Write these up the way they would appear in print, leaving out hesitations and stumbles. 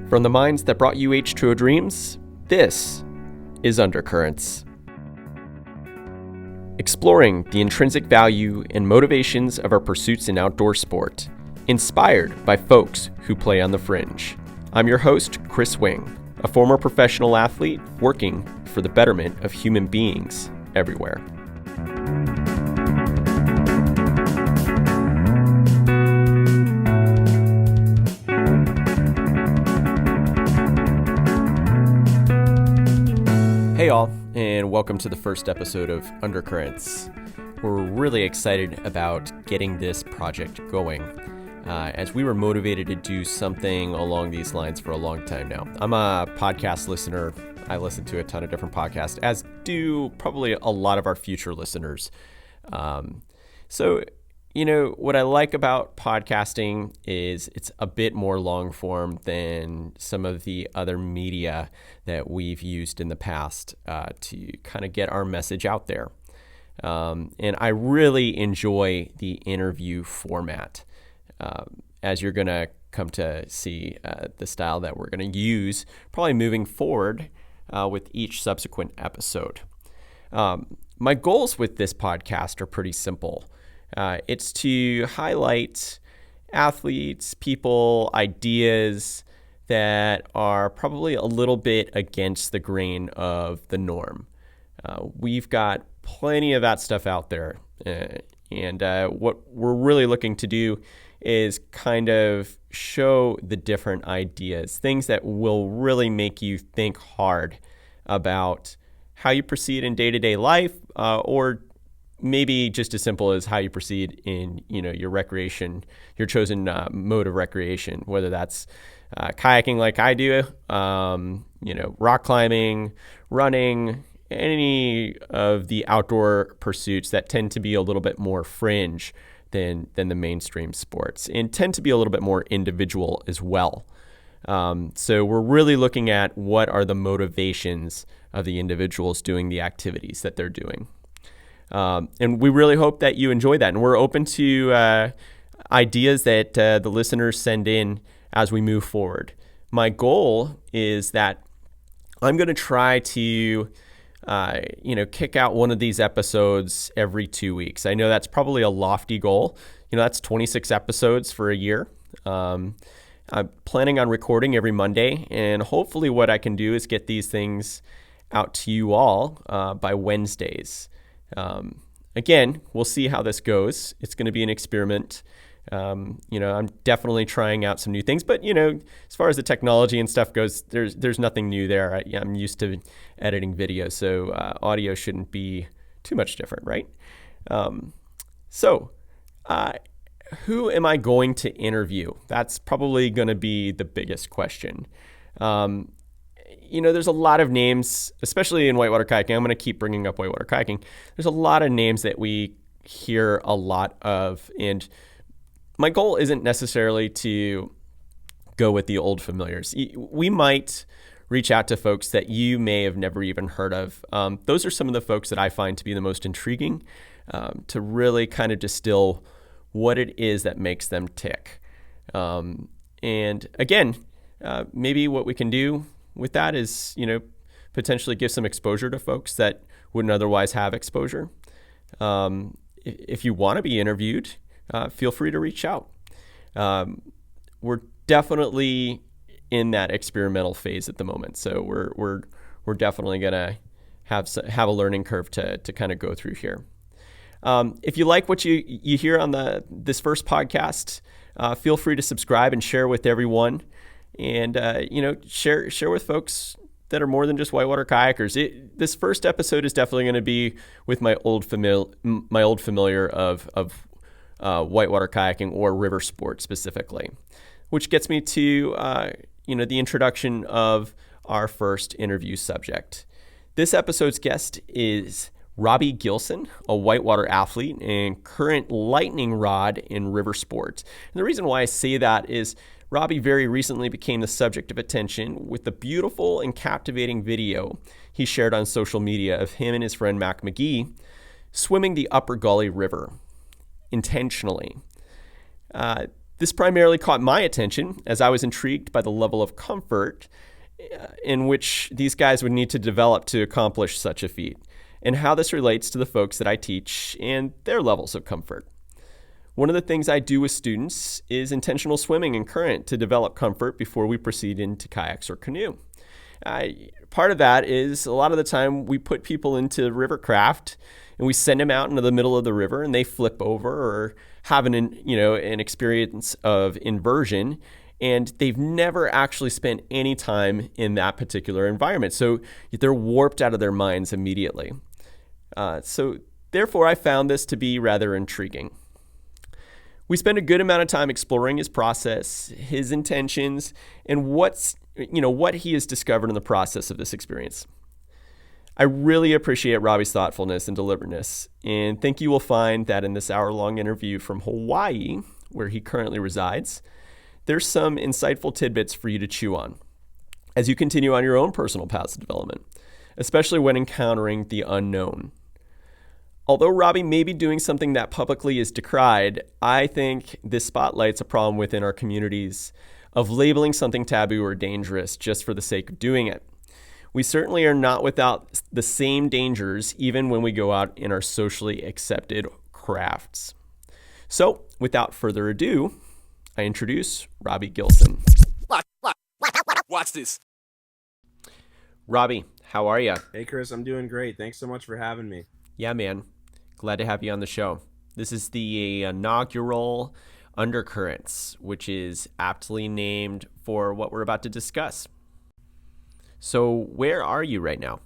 From the minds that brought you H2O Dreams, this is Undercurrents. Exploring the intrinsic value and motivations of our pursuits in outdoor sport, inspired by folks who play on the fringe. I'm your host, Chris Wing, a former professional athlete working for the betterment of human beings everywhere. Hey all, and welcome to the first episode of Undercurrents. We're really excited about getting this project going, as we were motivated to do something along these lines for a long time now. I'm a podcast listener. I listen to a ton of different podcasts, as do probably a lot of our future listeners. What I like about podcasting is it's a bit more long form than some of the other media that we've used in the past to kind of get our message out there. And I really enjoy the interview format, as you're going to come to see the style that we're going to use probably moving forward with each subsequent episode. My goals with this podcast are pretty simple. It's to highlight athletes, people, ideas that are probably a little bit against the grain of the norm. We've got plenty of that stuff out there. And what we're really looking to do is kind of show the different ideas, things that will really make you think hard about how you proceed in day-to-day life, or maybe just as simple as how you proceed in, your recreation, your chosen mode of recreation, whether that's kayaking like I do, rock climbing, running, any of the outdoor pursuits that tend to be a little bit more fringe than the mainstream sports, and tend to be a little bit more individual as well. So we're really looking at what are the motivations of the individuals doing the activities that they're doing. And we really hope that you enjoy that. And we're open to ideas that the listeners send in as we move forward. My goal is that I'm going to try to, kick out one of these episodes every 2 weeks. I know that's probably a lofty goal. That's 26 episodes for a year. I'm planning on recording every Monday, and hopefully what I can do is get these things out to you all by Wednesdays. Again, we'll see how this goes. It's going to be an experiment. I'm definitely trying out some new things, but as far as the technology and stuff goes, there's nothing new there. I'm used to editing video, so audio shouldn't be too much different, right? Who am I going to interview? That's probably going to be the biggest question. There's a lot of names, especially in whitewater kayaking. I'm going to keep bringing up whitewater kayaking. There's a lot of names that we hear a lot of, and my goal isn't necessarily to go with the old familiars. We might reach out to folks that you may have never even heard of. Those are some of the folks that I find to be the most intriguing, to really kind of distill what it is that makes them tick. And again, maybe what we can do with that is, potentially give some exposure to folks that wouldn't otherwise have exposure. If you want to be interviewed, feel free to reach out. We're definitely in that experimental phase at the moment, so we're definitely gonna have a learning curve to kind of go through here. If you like what you hear on this first podcast, feel free to subscribe and share with everyone. And, share with folks that are more than just whitewater kayakers. This first episode is definitely going to be with my old familiar of whitewater kayaking or river sport specifically, which gets me to, the introduction of our first interview subject. This episode's guest is Robbie Gilson, a whitewater athlete and current lightning rod in river sport. And the reason why I say that is Robbie very recently became the subject of attention with the beautiful and captivating video he shared on social media of him and his friend Mac McGee swimming the Upper Gauley River intentionally. This primarily caught my attention as I was intrigued by the level of comfort in which these guys would need to develop to accomplish such a feat, and how this relates to the folks that I teach and their levels of comfort. One of the things I do with students is intentional swimming in current to develop comfort before we proceed into kayaks or canoe. Part of that is a lot of the time we put people into river craft and we send them out into the middle of the river and they flip over or have an experience of inversion, and they've never actually spent any time in that particular environment. So they're warped out of their minds immediately. So therefore, I found this to be rather intriguing. We spend a good amount of time exploring his process, his intentions, and what he has discovered in the process of this experience. I really appreciate Robbie's thoughtfulness and deliberateness, and think you will find that in this hour-long interview from Hawaii, where he currently resides, there's some insightful tidbits for you to chew on as you continue on your own personal paths of development, especially when encountering the unknown. Although Robbie may be doing something that publicly is decried, I think this spotlights a problem within our communities of labeling something taboo or dangerous just for the sake of doing it. We certainly are not without the same dangers even when we go out in our socially accepted crafts. So, without further ado, I introduce Robbie Gilson. Watch this. Robbie, how are you? Hey, Chris, I'm doing great. Thanks so much for having me. Yeah, man. Glad to have you on the show. This is the inaugural Undercurrents, which is aptly named for what we're about to discuss. So, where are you right now?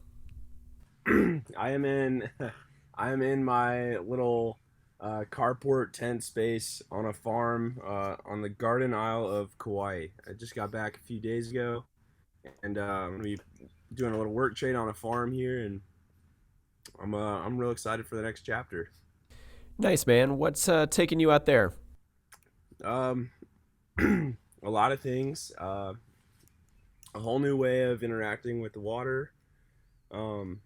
I am in my little carport tent space on a farm on the Garden Isle of Kauai. I just got back a few days ago, and I'm gonna be doing a little work trade on a farm here, and I'm real excited for the next chapter. Nice, man. What's taking you out there? A lot of things. A whole new way of interacting with the water. Kind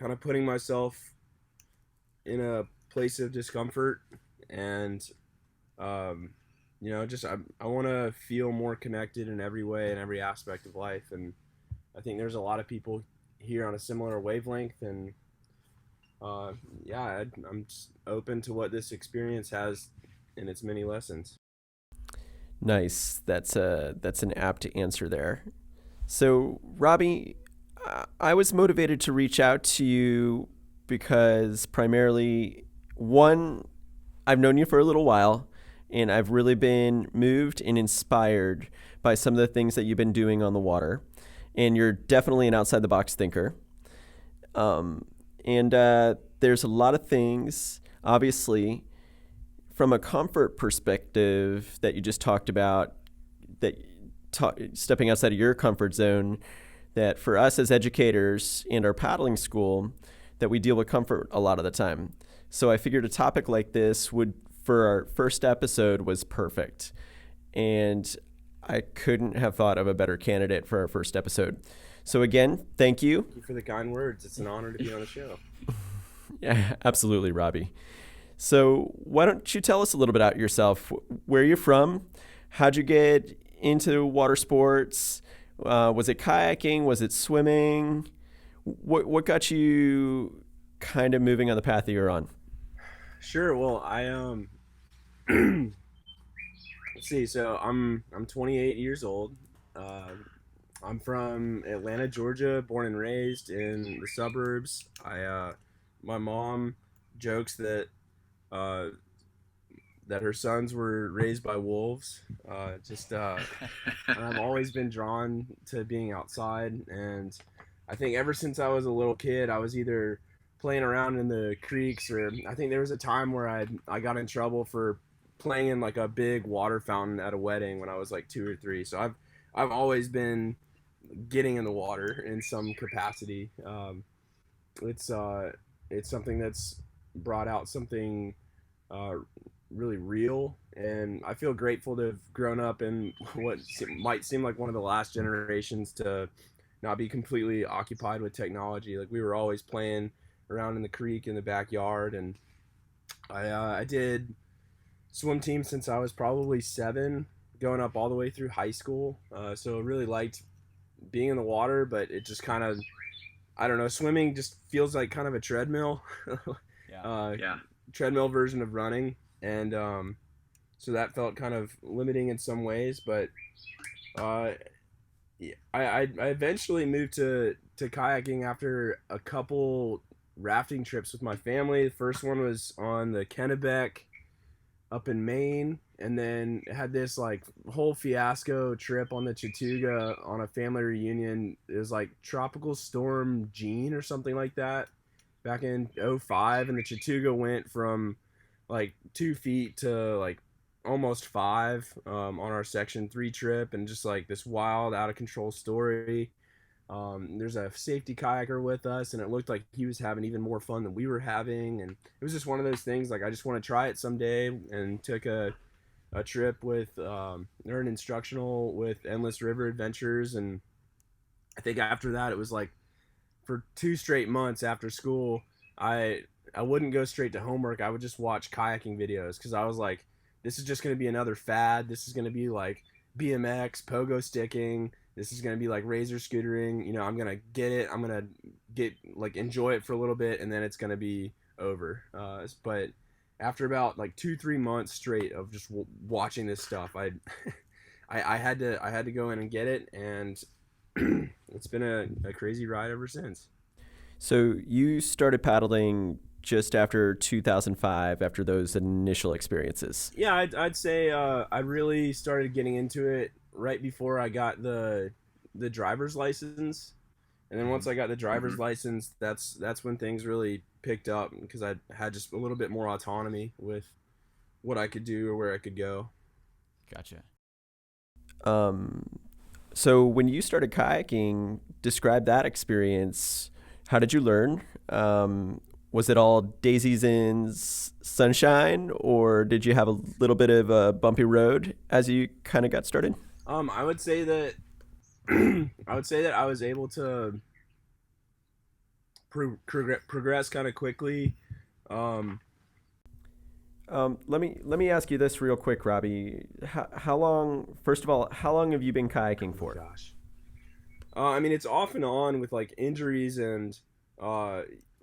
of putting myself in a place of discomfort, and just I want to feel more connected in every way, in every aspect of life, and I think there's a lot of people here on a similar wavelength, and I'm just open to what this experience has in its many lessons. Nice. That's an apt answer there. So, Robbie, I was motivated to reach out to you because primarily, one, I've known you for a little while, and I've really been moved and inspired by some of the things that you've been doing on the water. And you're definitely an outside-the-box thinker. There's a lot of things, obviously, from a comfort perspective that you just talked about, stepping outside of your comfort zone, that for us as educators and our paddling school, that we deal with comfort a lot of the time. So I figured a topic like this for our first episode, was perfect. And I couldn't have thought of a better candidate for our first episode. So again, thank you. Thank you for the kind words. It's an honor to be on the show. Yeah, absolutely, Robbie. So why don't you tell us a little bit about yourself? Where you're from? How'd you get into water sports? Was it kayaking? Was it swimming? What got you kind of moving on the path that you're on? Sure. Well, let's see. So I'm 28 years old. I'm from Atlanta, Georgia, born and raised in the suburbs. My mom jokes that her sons were raised by wolves. And I've always been drawn to being outside, and I think ever since I was a little kid, I was either playing around in the creeks, or I think there was a time where I got in trouble for playing in like a big water fountain at a wedding when I was like 2 or 3. So I've always been getting in the water in some capacity. It's something that's brought out something really real, and I feel grateful to have grown up in what might seem like one of the last generations to not be completely occupied with technology. Like, we were always playing around in the creek in the backyard, and I did swim team since I was probably 7, going up all the way through high school. So I really liked being in the water, but it just kind of, I don't know, swimming just feels like kind of a treadmill, Yeah. treadmill version of running, and so that felt kind of limiting in some ways. But uh, I eventually moved to kayaking after a couple rafting trips with my family. The first one was on the Kennebec up in Maine, and then had this like whole fiasco trip on the Chattooga on a family reunion. It was like Tropical Storm Gene or something like that back in '05, and the Chattooga went from like 2 feet to like almost 5 on our section 3 trip, and just like this wild out of control story. There's a safety kayaker with us, and it looked like he was having even more fun than we were having, and it was just one of those things like I just want to try it someday, and took a trip with or an instructional with Endless River Adventures. And I think after that it was like for 2 straight months after school, I wouldn't go straight to homework. I would just watch kayaking videos, because I was like, this is just going to be another fad. This is going to be like BMX, pogo sticking. This is going to be like razor scootering. You know, I'm going to get it. I'm going to get like enjoy it for a little bit, and then it's going to be over. But after about like 2-3 months straight of just watching this stuff, I had to go in and get it, and it's been a crazy ride ever since. So you started paddling just after 2005, after those initial experiences. Yeah, I'd say I really started getting into it right before I got the driver's license, and then once I got the driver's license, that's when things really picked up, because I had just a little bit more autonomy with what I could do or where I could go. Gotcha. So when you started kayaking, describe that experience. How did you learn? Was it all daisies and sunshine, or did you have a little bit of a bumpy road as you kind of got started? I would say that I was able to progress kind of quickly. Let me ask you this real quick, Robbie. How long? First of all, how long have you been kayaking for? Gosh. I mean, it's off and on with like injuries, and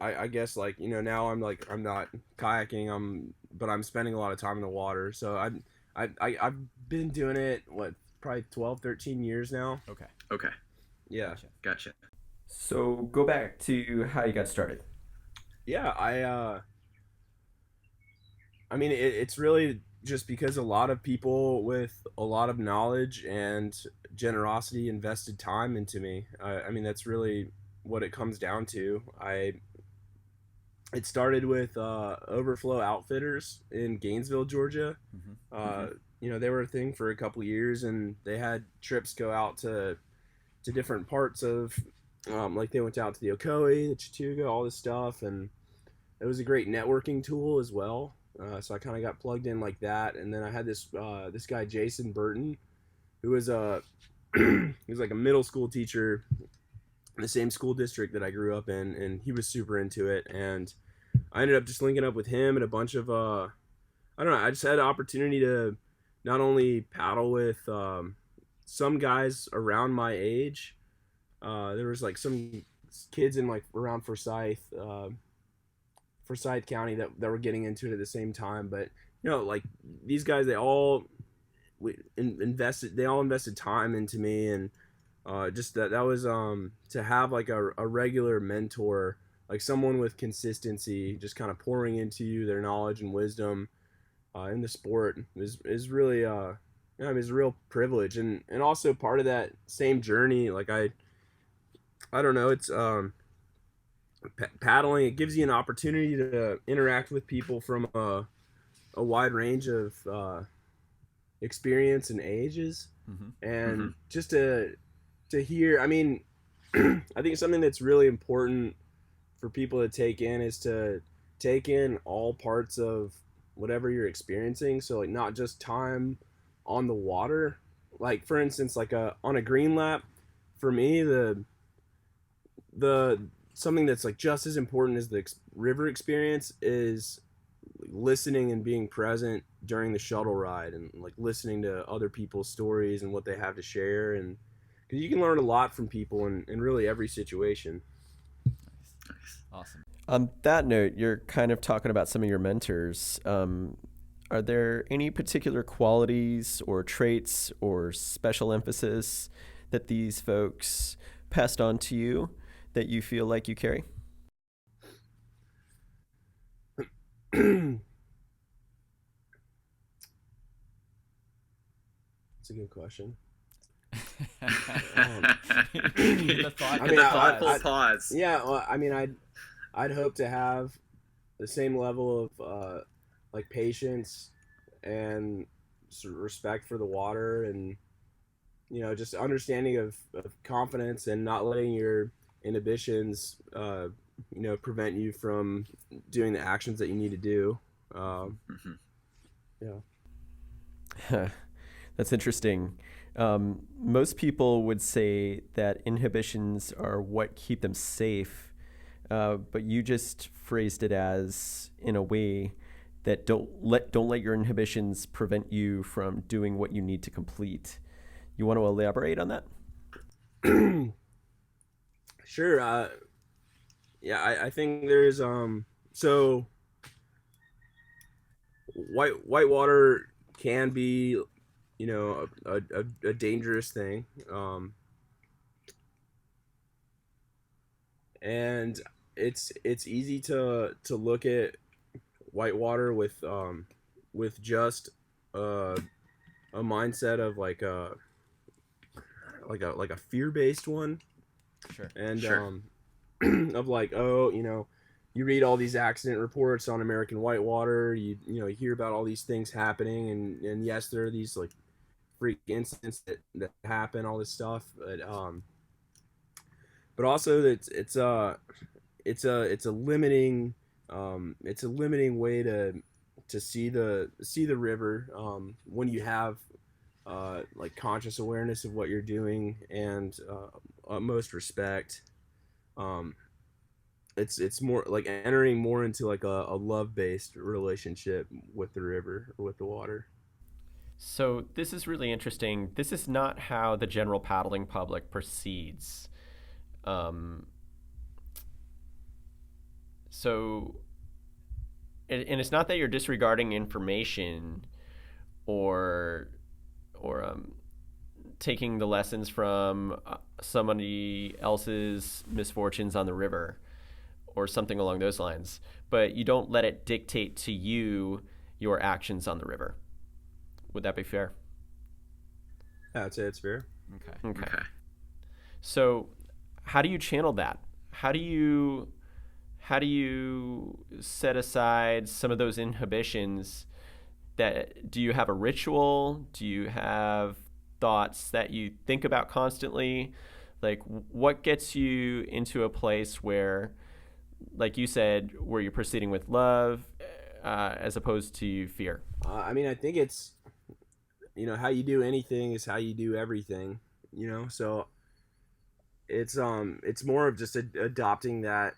I guess like, you know, now I'm not kayaking, but I'm spending a lot of time in the water. So I've been doing it probably 12, 13 years now. Okay. Yeah. Gotcha. So go back to how you got started. Yeah, I mean, it's really just because a lot of people with a lot of knowledge and generosity invested time into me. I mean, that's really what it comes down to. It started with Overflow Outfitters in Gainesville, Georgia. You know, they were a thing for a couple years, and they had trips go out to different parts of, like they went out to the Ocoee, the Chattooga, all this stuff, and it was a great networking tool as well. So I kind of got plugged in like that, and then I had this guy Jason Burton, who was he was like a middle school teacher in the same school district that I grew up in, and he was super into it, and I ended up just linking up with him and a bunch of I don't know. I just had an opportunity to not only paddle with some guys around my age. There was like some kids in like around Forsyth County that were getting into it at the same time, but you know, like these guys, they all invested time into me, and just that was to have like a regular mentor, like someone with consistency, just kind of pouring into you their knowledge and wisdom in the sport is really you know, I mean, it's a real privilege, and also part of that same journey. Like I don't know, it's paddling, it gives you an opportunity to interact with people from a wide range of experience and ages, and just to hear, I mean, I think something that's really important for people to take in is to take in all parts of whatever you're experiencing. So like not just time on the water, like for instance, like on a green lap, for me, the something that's like just as important as the river experience is listening and being present during the shuttle ride, and like listening to other people's stories and what they have to share, and because you can learn a lot from people in really every situation. Nice. Awesome. On that note, you're kind of talking about some of your mentors. Are there any particular qualities or traits or special emphasis that these folks passed on to you that you feel like you carry? That's a good question. The thoughtful pause. Yeah, well, I mean, I'd hope to have the same level of like patience and sort of respect for the water, and just understanding of confidence and not letting your inhibitions prevent you from doing the actions that you need to do. Yeah. That's interesting. Most people would say that inhibitions are what keep them safe, but you just phrased it as in a way that don't let your inhibitions prevent you from doing what you need to complete. You want to elaborate on that? Sure. I think there's so whitewater can be a dangerous thing, and it's easy to look at whitewater with just a mindset of like a fear-based one. Sure. And of like, oh, you read all these accident reports on American whitewater, you hear about all these things happening, and yes, there are these like freak incidents that happen, all this stuff, but also that it's a limiting way to see the river when you have like conscious awareness of what you're doing and utmost respect. It's more like entering more into like a love-based relationship with the river or with the water. So this is really interesting. This is not how the general paddling public proceeds. So, and it's not that you're disregarding information or taking the lessons from somebody else's misfortunes on the river or something along those lines, but you don't let it dictate to you your actions on the river. Would that be fair? Yeah, I'd say it's fair. Okay. So how do you channel that? How do you set aside some of those inhibitions? Do you have a ritual? Do you have thoughts that you think about constantly? Like, what gets you into a place where, like you said, where you're proceeding with love as opposed to fear? I mean, I think it's, how you do anything is how you do everything, so it's more of just adopting that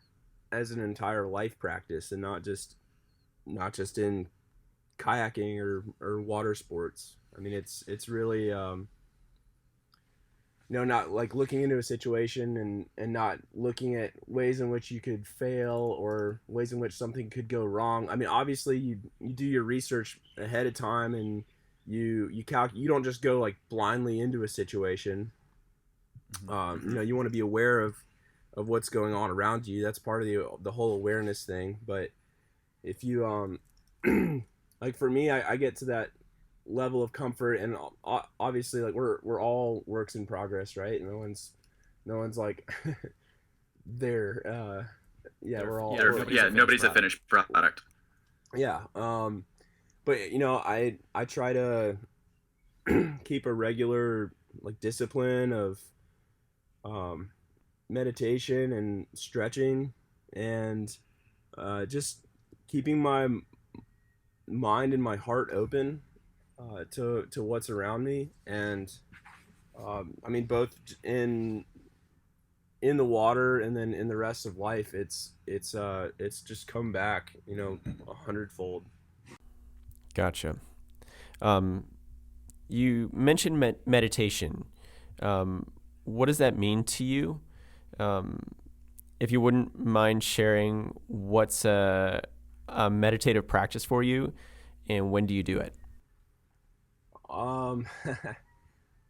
as an entire life practice, and not just in kayaking or water sports. I mean, it's really not like looking into a situation and not looking at ways in which you could fail or ways in which something could go wrong. I mean, obviously you do your research ahead of time, and you don't just go like blindly into a situation. You want to be aware of what's going on around you. That's part of the whole awareness thing. But if you like for me, I get to that level of comfort, and obviously like we're all works in progress, right? No one's like there. We're all nobody's a finished product. Yeah. But I try to keep a regular like discipline of meditation and stretching, and just keeping my mind and my heart open to what's around me. And I mean, both in the water and then in the rest of life, it's just come back 100-fold. Gotcha. You mentioned meditation. What does that mean to you? If you wouldn't mind sharing, what's a meditative practice for you, and when do you do it? Um,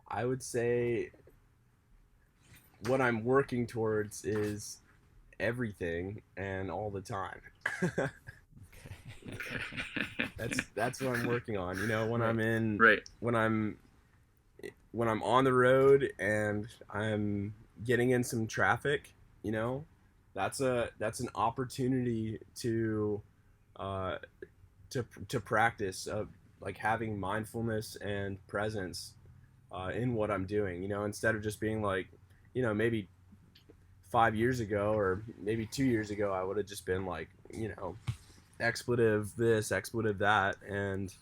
I would say what I'm working towards is everything and all the time. That's what I'm working on. You know, when Right. I'm in, Right. when I'm on the road and I'm getting in some traffic, you know, that's an opportunity uh to practice like having mindfulness and presence in what I'm doing, you know, instead of just being like, you know, maybe 5 years ago or maybe 2 years ago I would have just been like, you know, expletive this, expletive that, and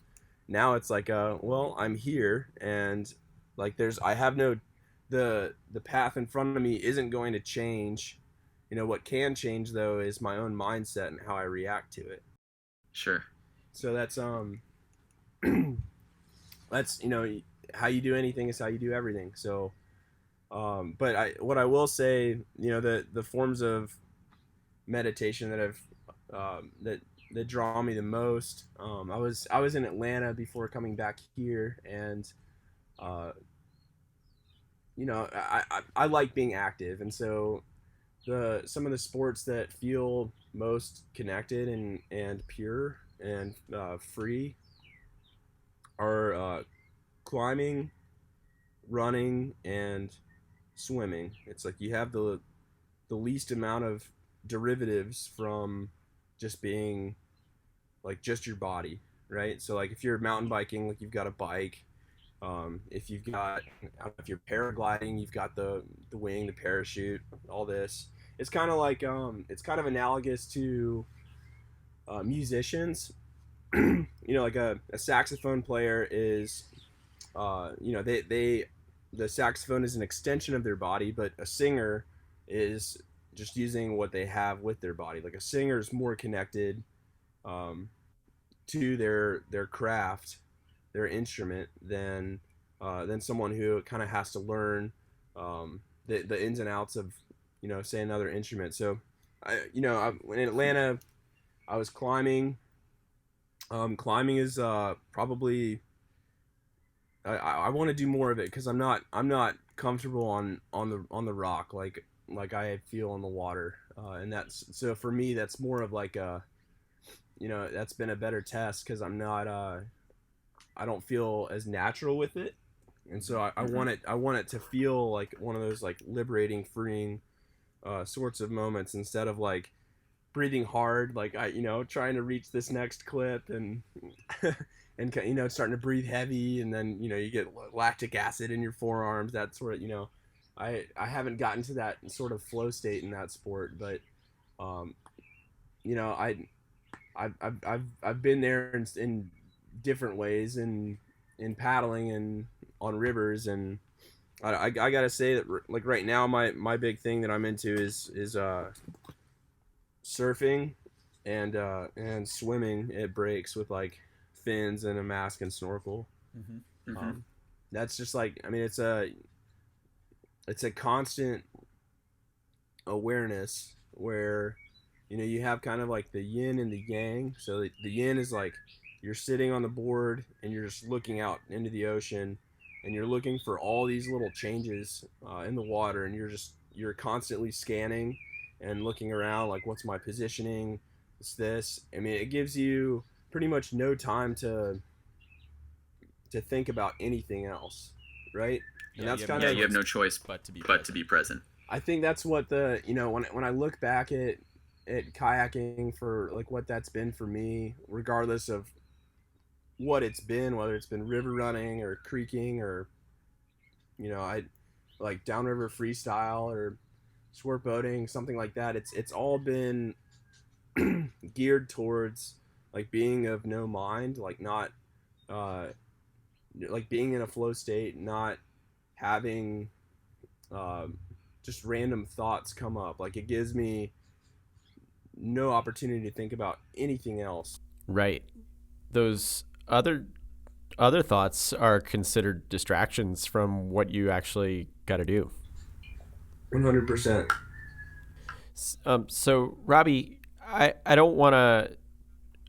now it's like well, I'm here, and like I have no, the path in front of me isn't going to change. You know, what can change though is my own mindset and how I react to it. Sure. So that's you know, how you do anything is how you do everything. So but what I will say, you know, the forms of meditation that I've that draw me the most. I was in Atlanta before coming back here, and uh, you know, I like being active, and so some of the sports that feel most connected and pure and free are climbing, running, and swimming. It's like you have the least amount of derivatives from just being like just your body, right? So like if you're mountain biking, like you've got a bike. If you've got, if you're paragliding, you've got the wing, the parachute, all this. It's kind of analogous to musicians. You know, like a saxophone player is, you know, the saxophone is an extension of their body, but a singer is just using what they have with their body. Like a singer is more connected um, to their craft, their instrument, than someone who kind of has to learn the ins and outs of, you know, say another instrument. So in Atlanta, I was climbing. Climbing is probably I want to do more of it because I'm not comfortable on the rock like I feel on the water, and that's so for me that's more of like a, you know, that's been a better test because I'm not I don't feel as natural with it, and so I want it to feel like one of those like liberating, freeing sorts of moments instead of like breathing hard, like I, you know, trying to reach this next clip and and you know, starting to breathe heavy, and then, you know, you get lactic acid in your forearms. That sort of, you know, I haven't gotten to that sort of flow state in that sport, but um, you know, I've been there in different ways in paddling and on rivers, and I gotta say that like right now my big thing that I'm into is surfing and swimming at breaks with like fins and a mask and snorkel. Mm-hmm. Mm-hmm. That's just like, I mean, it's a constant awareness where, you know, you have kind of like the yin and the yang. So the yin is like you're sitting on the board and you're just looking out into the ocean, and you're looking for all these little changes in the water, and you're constantly scanning and looking around like, what's my positioning? It's this. I mean, it gives you pretty much no time to think about anything else, right? And Yeah, that's you have kind Yeah, of, you have no choice but to be but present. to be present. I think that's what the, you know, when I look back at kayaking for like what that's been for me, regardless of what it's been, whether it's been river running or creeking or, you know, I like downriver freestyle or sport boating, something like that. It's all been geared towards like being of no mind, like not uh like being in a flow state, not having um just random thoughts come up. Like it gives me no opportunity to think about anything else. Right. Those other other thoughts are considered distractions from what you actually got to do. 100%. So, Robbie, I don't want to,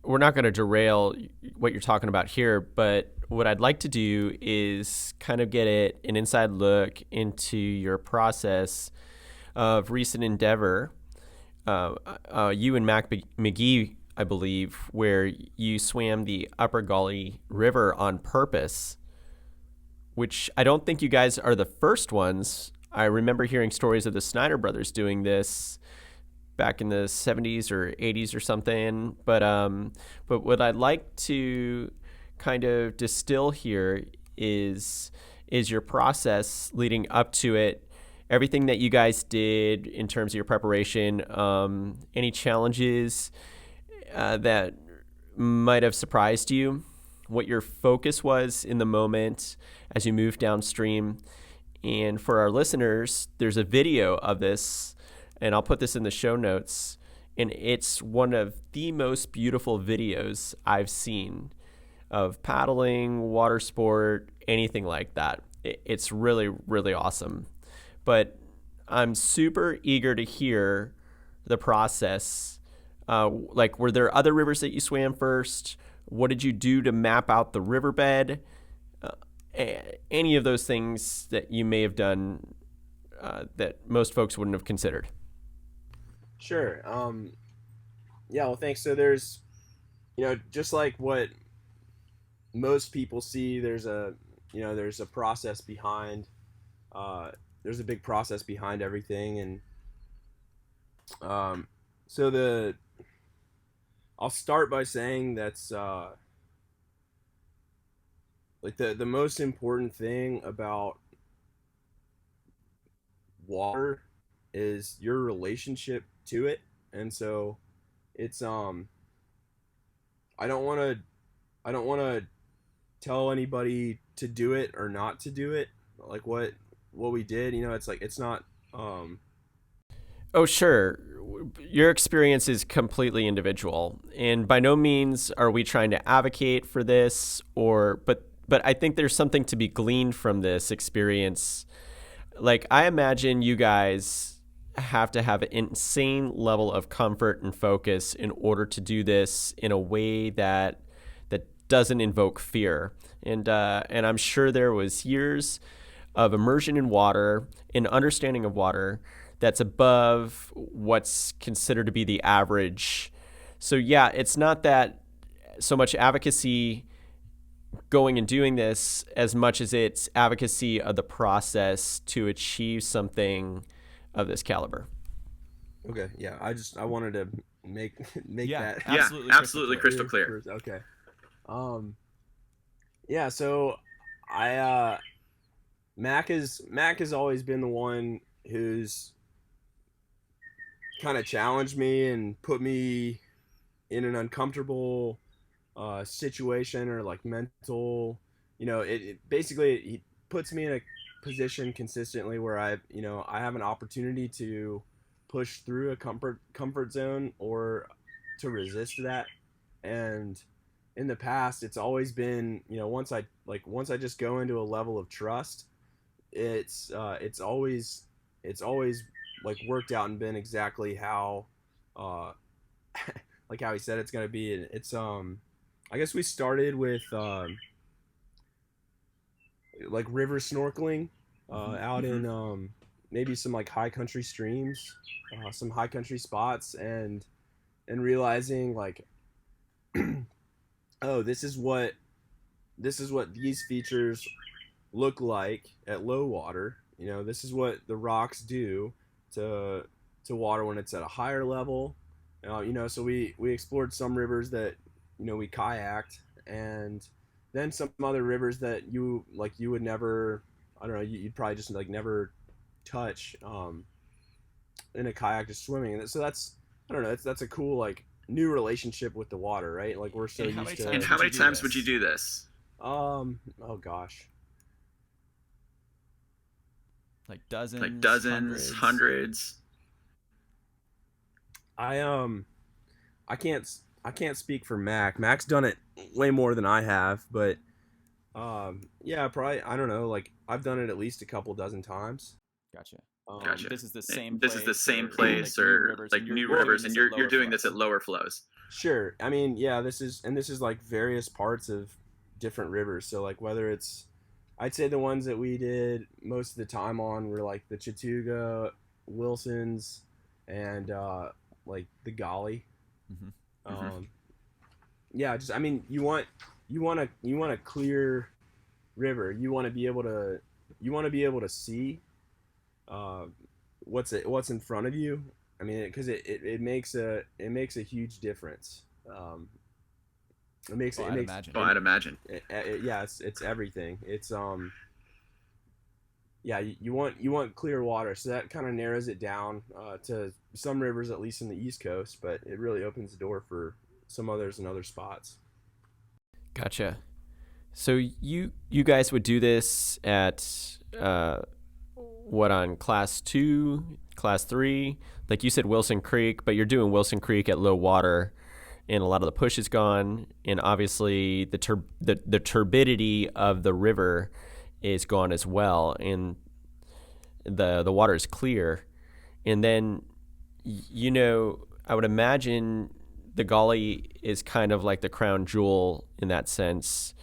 we're not going to derail what you're talking about here, but what I'd like to do is kind of get an inside look into your process of recent endeavor. You and Mac McGee, I believe, where you swam the Upper Gauley River on purpose, which I don't think you guys are the first ones. I remember hearing stories of the Snyder brothers doing this back in the 70s or 80s or something. But what I'd like to kind of distill here is your process leading up to it, everything that you guys did in terms of your preparation, any challenges that might have surprised you, what your focus was in the moment as you moved downstream. And for our listeners, there's a video of this, and I'll put this in the show notes. And it's one of the most beautiful videos I've seen of paddling, water sport, anything like that. It's really, really awesome. But I'm super eager to hear the process. Like, were there other rivers that you swam first? What did you do to map out the riverbed? Any of those things that you may have done that most folks wouldn't have considered. Sure. Yeah, well, thanks. So there's, just like what most people see, there's a process behind, there's a big process behind everything. And so I'll start by saying that's like the most important thing about water is your relationship to it. And so it's I don't want to tell anybody to do it or not to do it. Like what we did, it's like it's not Oh, sure. Your experience is completely individual, and by no means are we trying to advocate for this, but I think there's something to be gleaned from this experience. Like, I imagine you guys have to have an insane level of comfort and focus in order to do this in a way that doesn't invoke fear. And I'm sure there was years of immersion in water, an understanding of water that's above what's considered to be the average. So yeah, it's not that so much advocacy going and doing this as much as it's advocacy of the process to achieve something of this caliber. Okay, yeah. I wanted to make Yeah, that Absolutely crystal clear. Okay. Yeah, so Mac has always been the one who's kind of challenged me and put me in an uncomfortable situation, or like mental, it basically, he puts me in a position consistently where I have an opportunity to push through a comfort zone or to resist that. And in the past, it's always been, once I just go into a level of trust, it's always like worked out and been exactly how like how he said it's going to be. And it's I guess we started with like river snorkeling out in maybe some like high country streams, some high country spots, and realizing like oh, this is what these features look like at low water. This is what the rocks do to water when it's at a higher level. So we explored some rivers that we kayaked, and then some other rivers that you would never, I don't know, you'd probably just like never touch in a kayak, just swimming. And so that's, I don't know, that's a cool like new relationship with the water, right? Like we're so used to. And how many times would you do this? Oh gosh. Like dozens, hundreds. I can't speak for Mac. Mac's done it way more than I have, but Yeah, probably. I don't know. Like I've done it at least a couple dozen times. Gotcha. Gotcha. This is the same This place. is the same or, place, like new or rivers, like and new you're doing rivers, this and at you're lower doing this at flows. lower flows. Sure. I mean, yeah, this is like various parts of different rivers. So like whether it's, I'd say the ones that we did most of the time on were like the Chattooga, Wilson's, and like the Gauley. Mm-hmm. Yeah, just I mean, you want a clear river. You want to be able to see uh, what's in front of you. I mean, because it makes a huge difference. It makes Well, it I'd makes imagine. Oh, I'd imagine. yeah, it's everything. It's yeah, you want clear water, so that kind of narrows it down to some rivers, at least in the East Coast, but it really opens the door for some others in other spots. Gotcha. So you guys would do this at what, on class 2, class 3? Like you said Wilson Creek, but you're doing Wilson Creek at low water, and a lot of the push is gone, and obviously the turbidity of the river is gone as well, and the water is clear. And then I would imagine the Gauley is kind of like the crown jewel in that sense,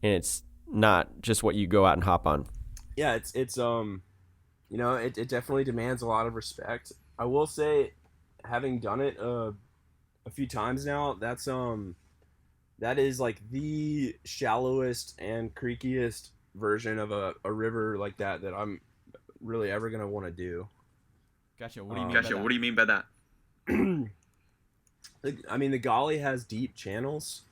and it's not just what you go out and hop on. Yeah, it's it definitely demands a lot of respect. I will say, having done it a few times now, that is like the shallowest and creakiest version of a river like that I'm really ever gonna want to do. Gotcha. What do you mean? Gotcha. What do you mean by that? I mean, the Gauley has deep channels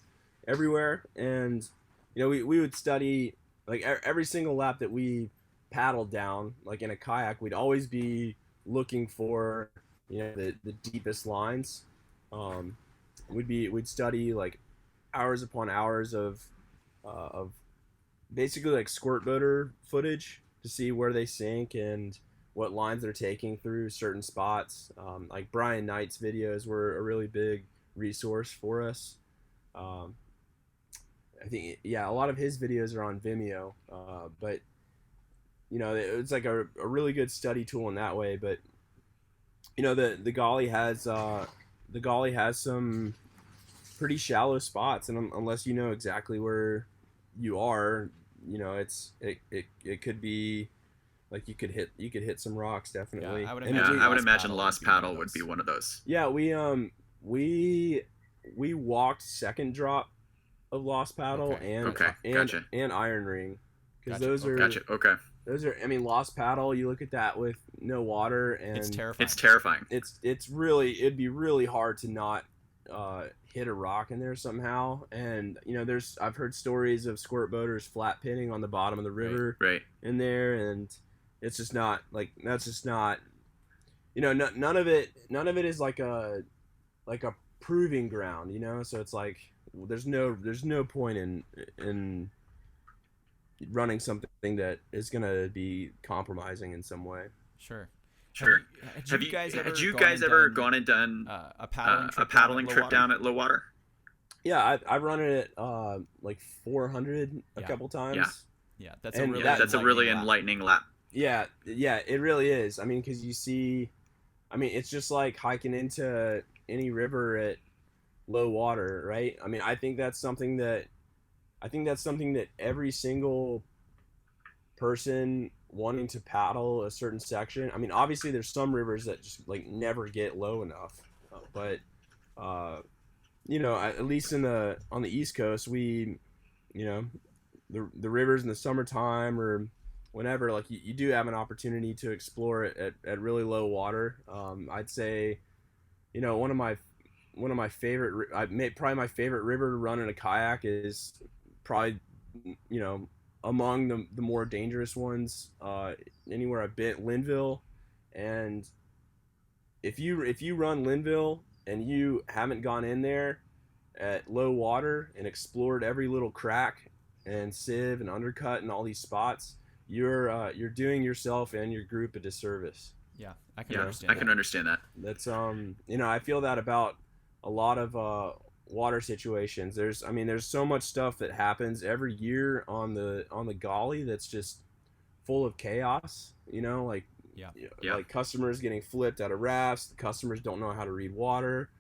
everywhere, and we would study like every single lap that we paddled down, like in a kayak, we'd always be looking for the deepest lines. Um, we'd study like hours upon hours of basically like squirt boater footage to see where they sink and what lines they're taking through certain spots. Like Brian Knight's videos were a really big resource for us. Um, I think, yeah, a lot of his videos are on Vimeo, but it's like a really good study tool in that way. But the Gauley has some pretty shallow spots, and unless you know exactly where you are, it could be like you could hit some rocks, definitely. Yeah, I would Yeah, imagine I would Lost imagine Paddle Lost would be one of Paddle would those. be one of those. Yeah, we walked second drop of Lost Paddle Okay. and Okay, and gotcha. and Iron Ring, because Gotcha, those are okay. Gotcha. Okay. those are, I mean, Lost Paddle, you look at that with no water, and It's terrifying. It's terrifying. it's really, it'd be really hard to not hit a rock in there somehow. And I've heard stories of squirt boaters flat pinning on the bottom of the river Right. in there, and it's just not like, that's just not, none of it is like a proving ground, so it's like there's no point in running something that is gonna be compromising in some way. Sure. Sure. Had you guys ever gone and done a paddling trip, trip down at low water? Yeah, I've run it at like 400 a Yeah. couple times. Yeah. Yeah, that's And a really That's a really enlightening lap. enlightening lap. Yeah, it really is. I mean, because you see, I mean, it's just like hiking into any river at low water, right? I mean, I think that's something that every single person wanting to paddle a certain section. I mean, obviously there's some rivers that just like never get low enough, but at least on the East Coast, we, the rivers in the summertime or whenever, like you do have an opportunity to explore it at really low water. I'd say, one of my favorite, probably my favorite river to run in a kayak is probably, among the more dangerous ones anywhere I've been, Linville. And if you run Linville and you haven't gone in there at low water and explored every little crack and sieve and undercut and all these spots, you're doing yourself and your group a disservice. Yeah, I can Yeah, understand. I can understand that. That's I feel that about a lot of water situations. There's so much stuff that happens every year on the Gauley that's just full of chaos. Like like customers getting flipped out of rafts. The customers don't know how to read water.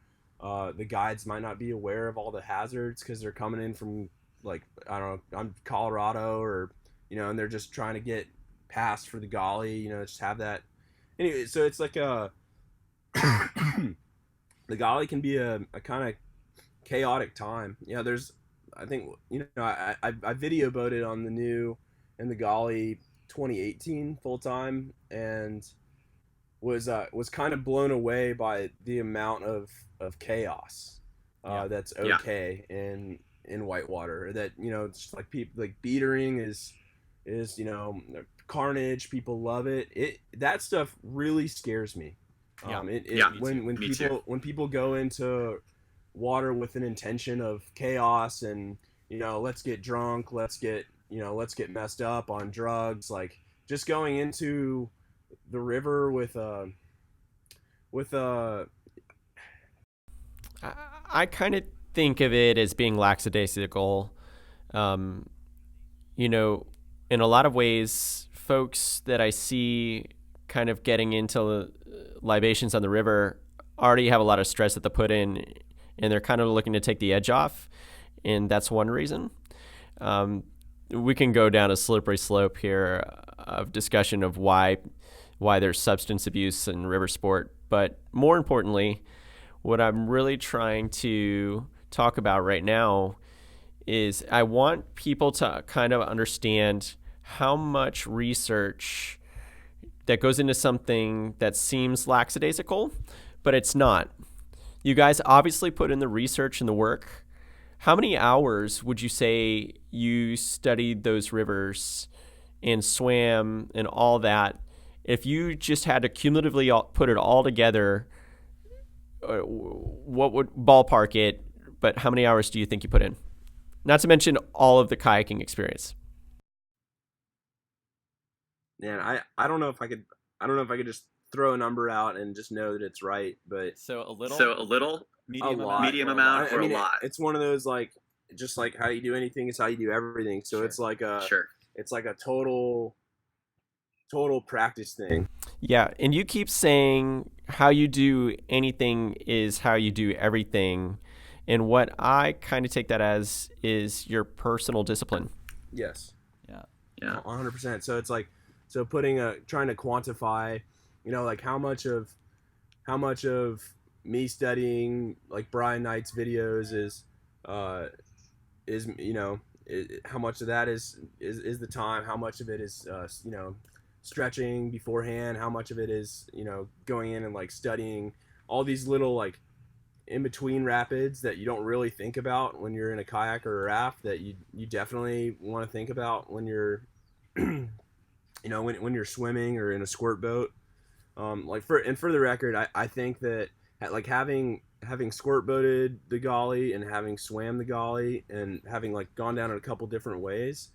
The guides might not be aware of all the hazards because they're coming in from, like, I don't know, I'm Colorado, or and they're just trying to get past for the Gauley. Just have that. Anyway, so it's like the Gauley can be a kind of chaotic time. There's, I think, I video boated on the new and the Gauley 2018 full time, and was kind of blown away by the amount of chaos that's okay in whitewater. That it's like people, like beatering is carnage. People love it. That stuff really scares me. When people go into water with an intention of chaos and let's get drunk, let's get messed up on drugs, like just going into the river with I kind of think of it as being lackadaisical. In a lot of ways, folks that I see kind of getting into libations on the river already have a lot of stress that they put in, and they're kind of looking to take the edge off, and that's one reason. We can go down a slippery slope here of discussion of why there's substance abuse in river sport, but more importantly, what I'm really trying to talk about right now is I want people to kind of understand how much research that goes into something that seems lackadaisical, but it's not. You guys obviously put in the research and the work. How many hours would you say you studied those rivers and swam and all that? If you just had to cumulatively put it all together, what would ballpark it, but how many hours do you think you put in? Not to mention all of the kayaking experience. Man, I don't know if I could just throw a number out and just know that it's right, but So a little, a lot, medium amount, or a lot. It's one of those, like, just like how you do anything is how you do everything. So Sure. it's like a Sure. it's like a total practice thing. Yeah, and you keep saying how you do anything is how you do everything. And what I kind of take that as is your personal discipline. Yes. Yeah. 100%. So it's like, trying to quantify, like how much of me studying like Brian Knight's videos is how much of that is the time, how much of it is stretching beforehand, how much of it is going in and like studying all these little like in between rapids that you don't really think about when you're in a kayak or a raft, that you definitely want to think about when you're when you're swimming or in a squirt boat. For the record, I think that like having squirt boated the Gauley and having swam the Gauley and having like gone down in a couple different ways,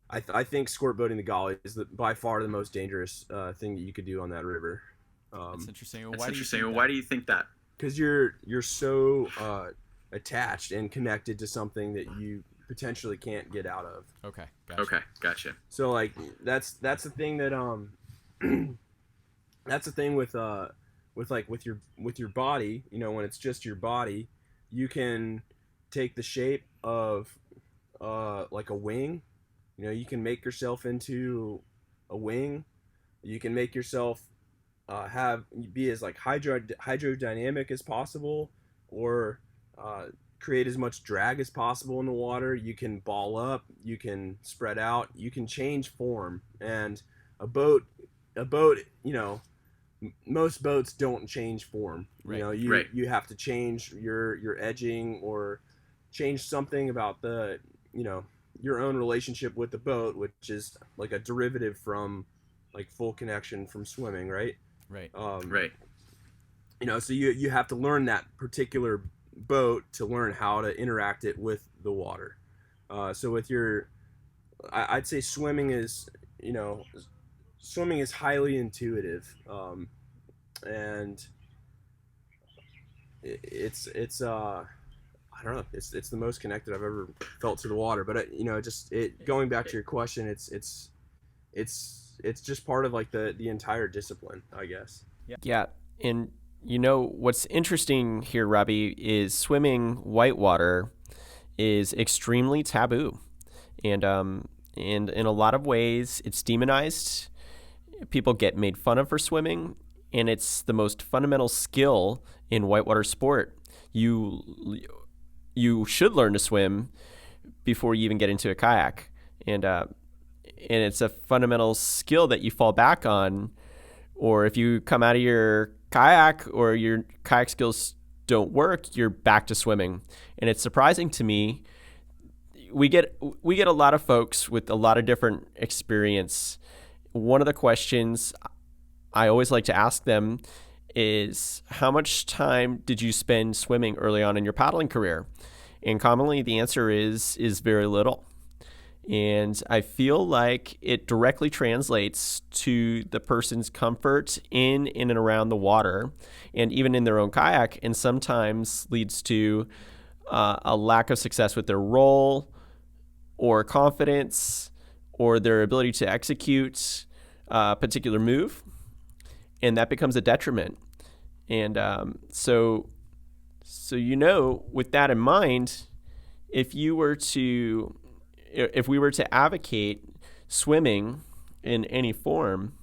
I think squirt boating the Gauley is by far the most dangerous thing that you could do on that river. That's interesting. Well, Why do you think that? Because you're so attached and connected to something that you potentially can't get out of. Okay. Gotcha. Okay, gotcha. So like that's the thing that that's the thing with your body. When it's just your body, you can take the shape of like a wing. You can make yourself into a wing. You can make yourself be as like hydrodynamic as possible, or create as much drag as possible in the water. You can ball up, you can spread out, you can change form. And a boat, most boats don't change form. Right. You have to change your edging or change something about the your own relationship with the boat, which is like a derivative from like full connection from swimming, right? Right. Right. So you have to learn that particular boat to learn how to interact it with the water. So with I'd say swimming is highly intuitive, and it's I don't know. It's the most connected I've ever felt to the water. But going back to your question, it's just part of like the entire discipline, I guess. Yeah. And what's interesting here, Robbie, is swimming whitewater is extremely taboo. And in a lot of ways, it's demonized. People get made fun of for swimming, and it's the most fundamental skill in whitewater sport. You should learn to swim before you even get into a kayak. And it's a fundamental skill that you fall back on, or if you come out of your kayak or your kayak skills don't work, you're back to swimming. And it's surprising to me. We get a lot of folks with a lot of different experience. One of the questions I always like to ask them is, how much time did you spend swimming early on in your paddling career? And commonly the answer is very little. And I feel like it directly translates to the person's comfort in and around the water, and even in their own kayak, and sometimes leads to a lack of success with their role or confidence or their ability to execute a particular move, and that becomes a detriment. And so with that in mind, if we were to advocate swimming in any form,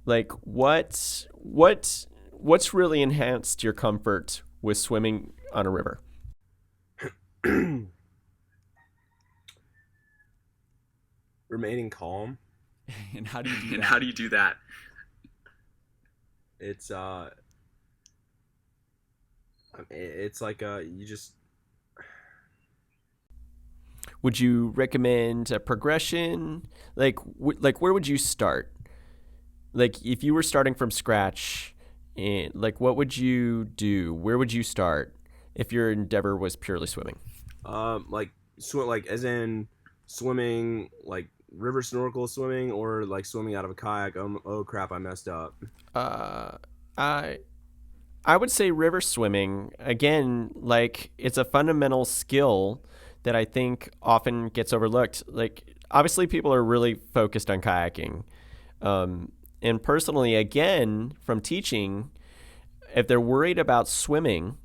like what's really enhanced your comfort with swimming on a river? Remaining calm. And how do you do that? And how do you do that? It's like you just. Would you recommend a progression? Like where would you start? Like if you were starting from scratch, and like what would you do? Where would you start if your endeavor was purely swimming? Like as in swimming, like river snorkel swimming, or like swimming out of a kayak. Oh crap, I messed up. I would say river swimming. Again, like it's a fundamental skill that I think often gets overlooked. Like obviously people are really focused on kayaking. And personally, again, from teaching, if they're worried about swimming,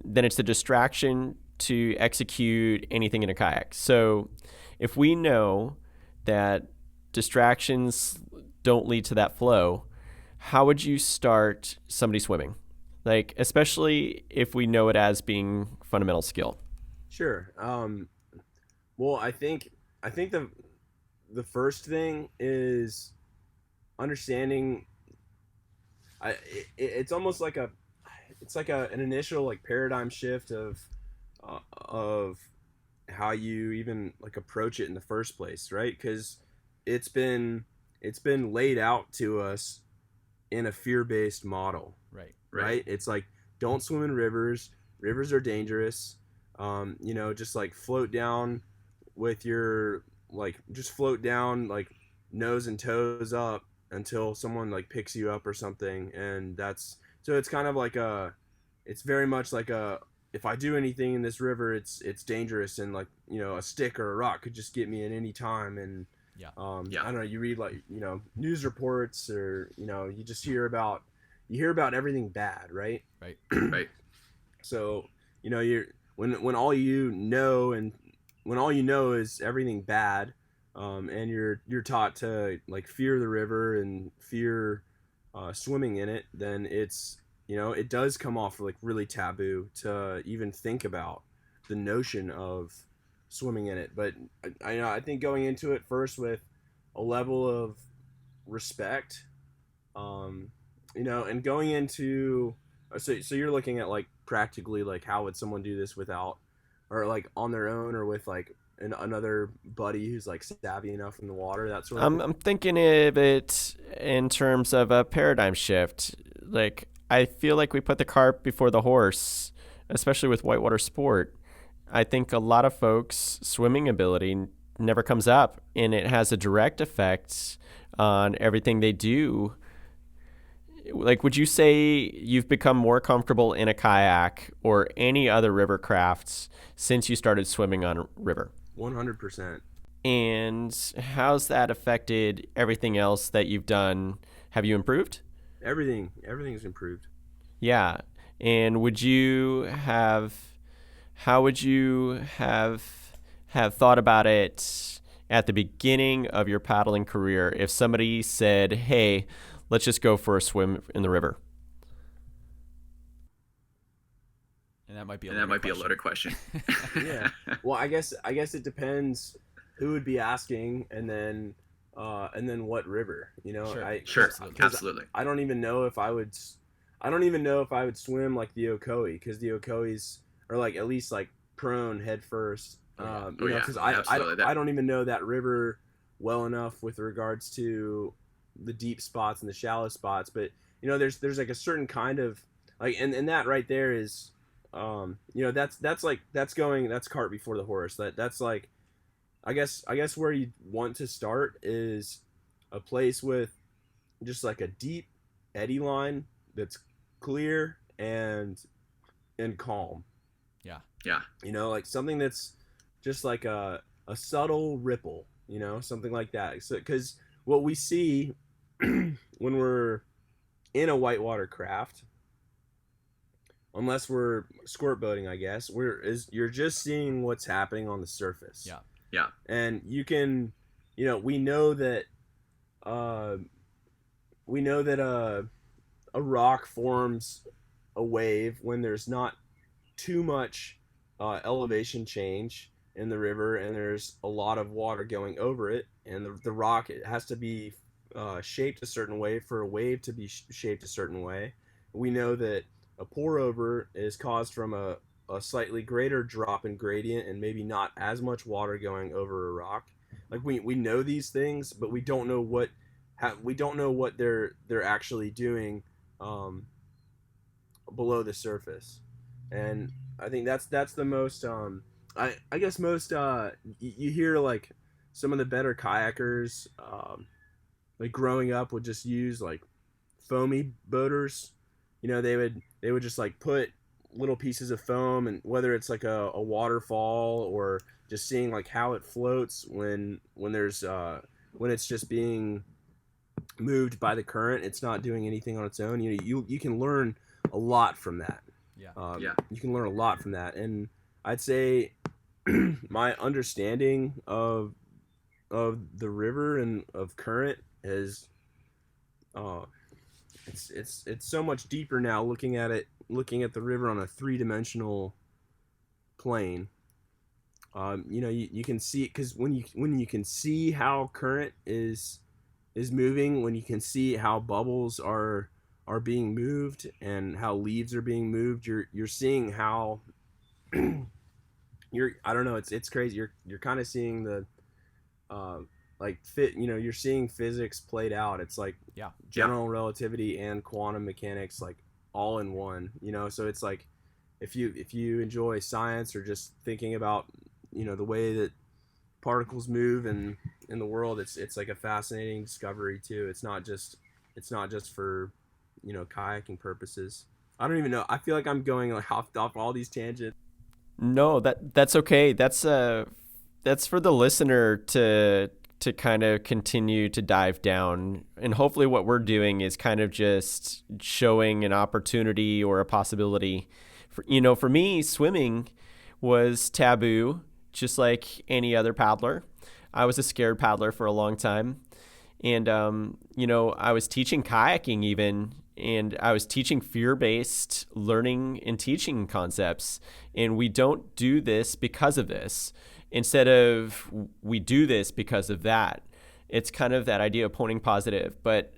then it's a distraction to execute anything in a kayak. So if we know that distractions don't lead to that flow, how would you start somebody swimming? Like, especially if we know it as being fundamental skill. Sure. Well, I think the first thing is understanding. It's almost like an initial like paradigm shift of how you even like approach it in the first place, right? Because it's been laid out to us in a fear-based model, right? It's like, don't swim in rivers. Rivers are dangerous. Just like float down with your just float down like nose and toes up until someone like picks you up or something. And so it's kind of like it's very much like if I do anything in this river, it's dangerous, and like, a stick or a rock could just get me at any time. And I don't know, you read like, news reports, or, you just hear about everything bad, right? Right. So, when all you know is everything bad, and you're taught to like fear the river and fear swimming in it, then it's, it does come off like really taboo to even think about the notion of swimming in it. But I think going into it first with a level of respect, and going into, so you're looking at like practically like how would someone do this without, or like on their own, or with like another buddy who's like savvy enough in the water, that sort of thing? I'm thinking of it in terms of a paradigm shift. Like I feel like we put the cart before the horse, especially with whitewater sport. I think a lot of folks' swimming ability never comes up, and it has a direct effect on everything they do like, would you say you've become more comfortable in a kayak or any other river crafts since you started swimming on a river? 100%. And how's that affected everything else that you've done? Have you improved? Everything's improved. Yeah. And how would you have thought about it at the beginning of your paddling career if somebody said, hey, let's just go for a swim in the river? And that might be a loaded question. Yeah. Well, I guess it depends who would be asking, and then what river. Sure. Sure. 'cause Absolutely. I don't even know if I would swim like the Ocoee, because the Ocoees are like at least like prone head first. Because I don't even know that river well enough with regards to the deep spots and the shallow spots. But there's like a certain kind of like, and that right there is, that's cart before the horse. That's like, I guess where you want to start is a place with just like a deep eddy line that's clear and calm. Yeah. Like something that's just like a subtle ripple, something like that. So, because what we see when we're in a whitewater craft, unless we're squirt boating, I guess, you're just seeing what's happening on the surface. Yeah. And you can, we know that a rock forms a wave when there's not too much elevation change in the river, and there's a lot of water going over it, and the rock, it has to be shaped a certain way for a wave to be shaped a certain way. We know that a pour over is caused from a slightly greater drop in gradient and maybe not as much water going over a rock. Like we know these things, but we don't know what they're actually doing below the surface. And I think that's the most I guess most you hear like some of the better kayakers like growing up would just use like foamy boaters. They would just like put little pieces of foam, and whether it's like a waterfall or just seeing like how it floats when there's when it's just being moved by the current, it's not doing anything on its own. You can learn a lot from that. You can learn a lot from that, and I'd say my understanding of the river and of current is it's so much deeper now, looking at the river on a three-dimensional plane. You can see it, because when you can see how current is moving, when you can see how bubbles are being moved and how leaves are being moved, you're seeing how I don't know, it's crazy. You're kind of seeing the you're seeing physics played out. It's like general relativity and quantum mechanics like all in one, so it's like if you enjoy science or just thinking about the way that particles move in the world, it's like a fascinating discovery too. It's not just for kayaking purposes. I don't even know. I feel like I'm going like off all these tangents. No, that's okay. That's for the listener to kind of continue to dive down. And hopefully what we're doing is kind of just showing an opportunity or a possibility. For me, swimming was taboo, just like any other paddler. I was a scared paddler for a long time. And, I was teaching kayaking even, and I was teaching fear-based learning and teaching concepts. And we don't do this because of this. Instead of we do this because of that. It's kind of that idea of pointing positive. But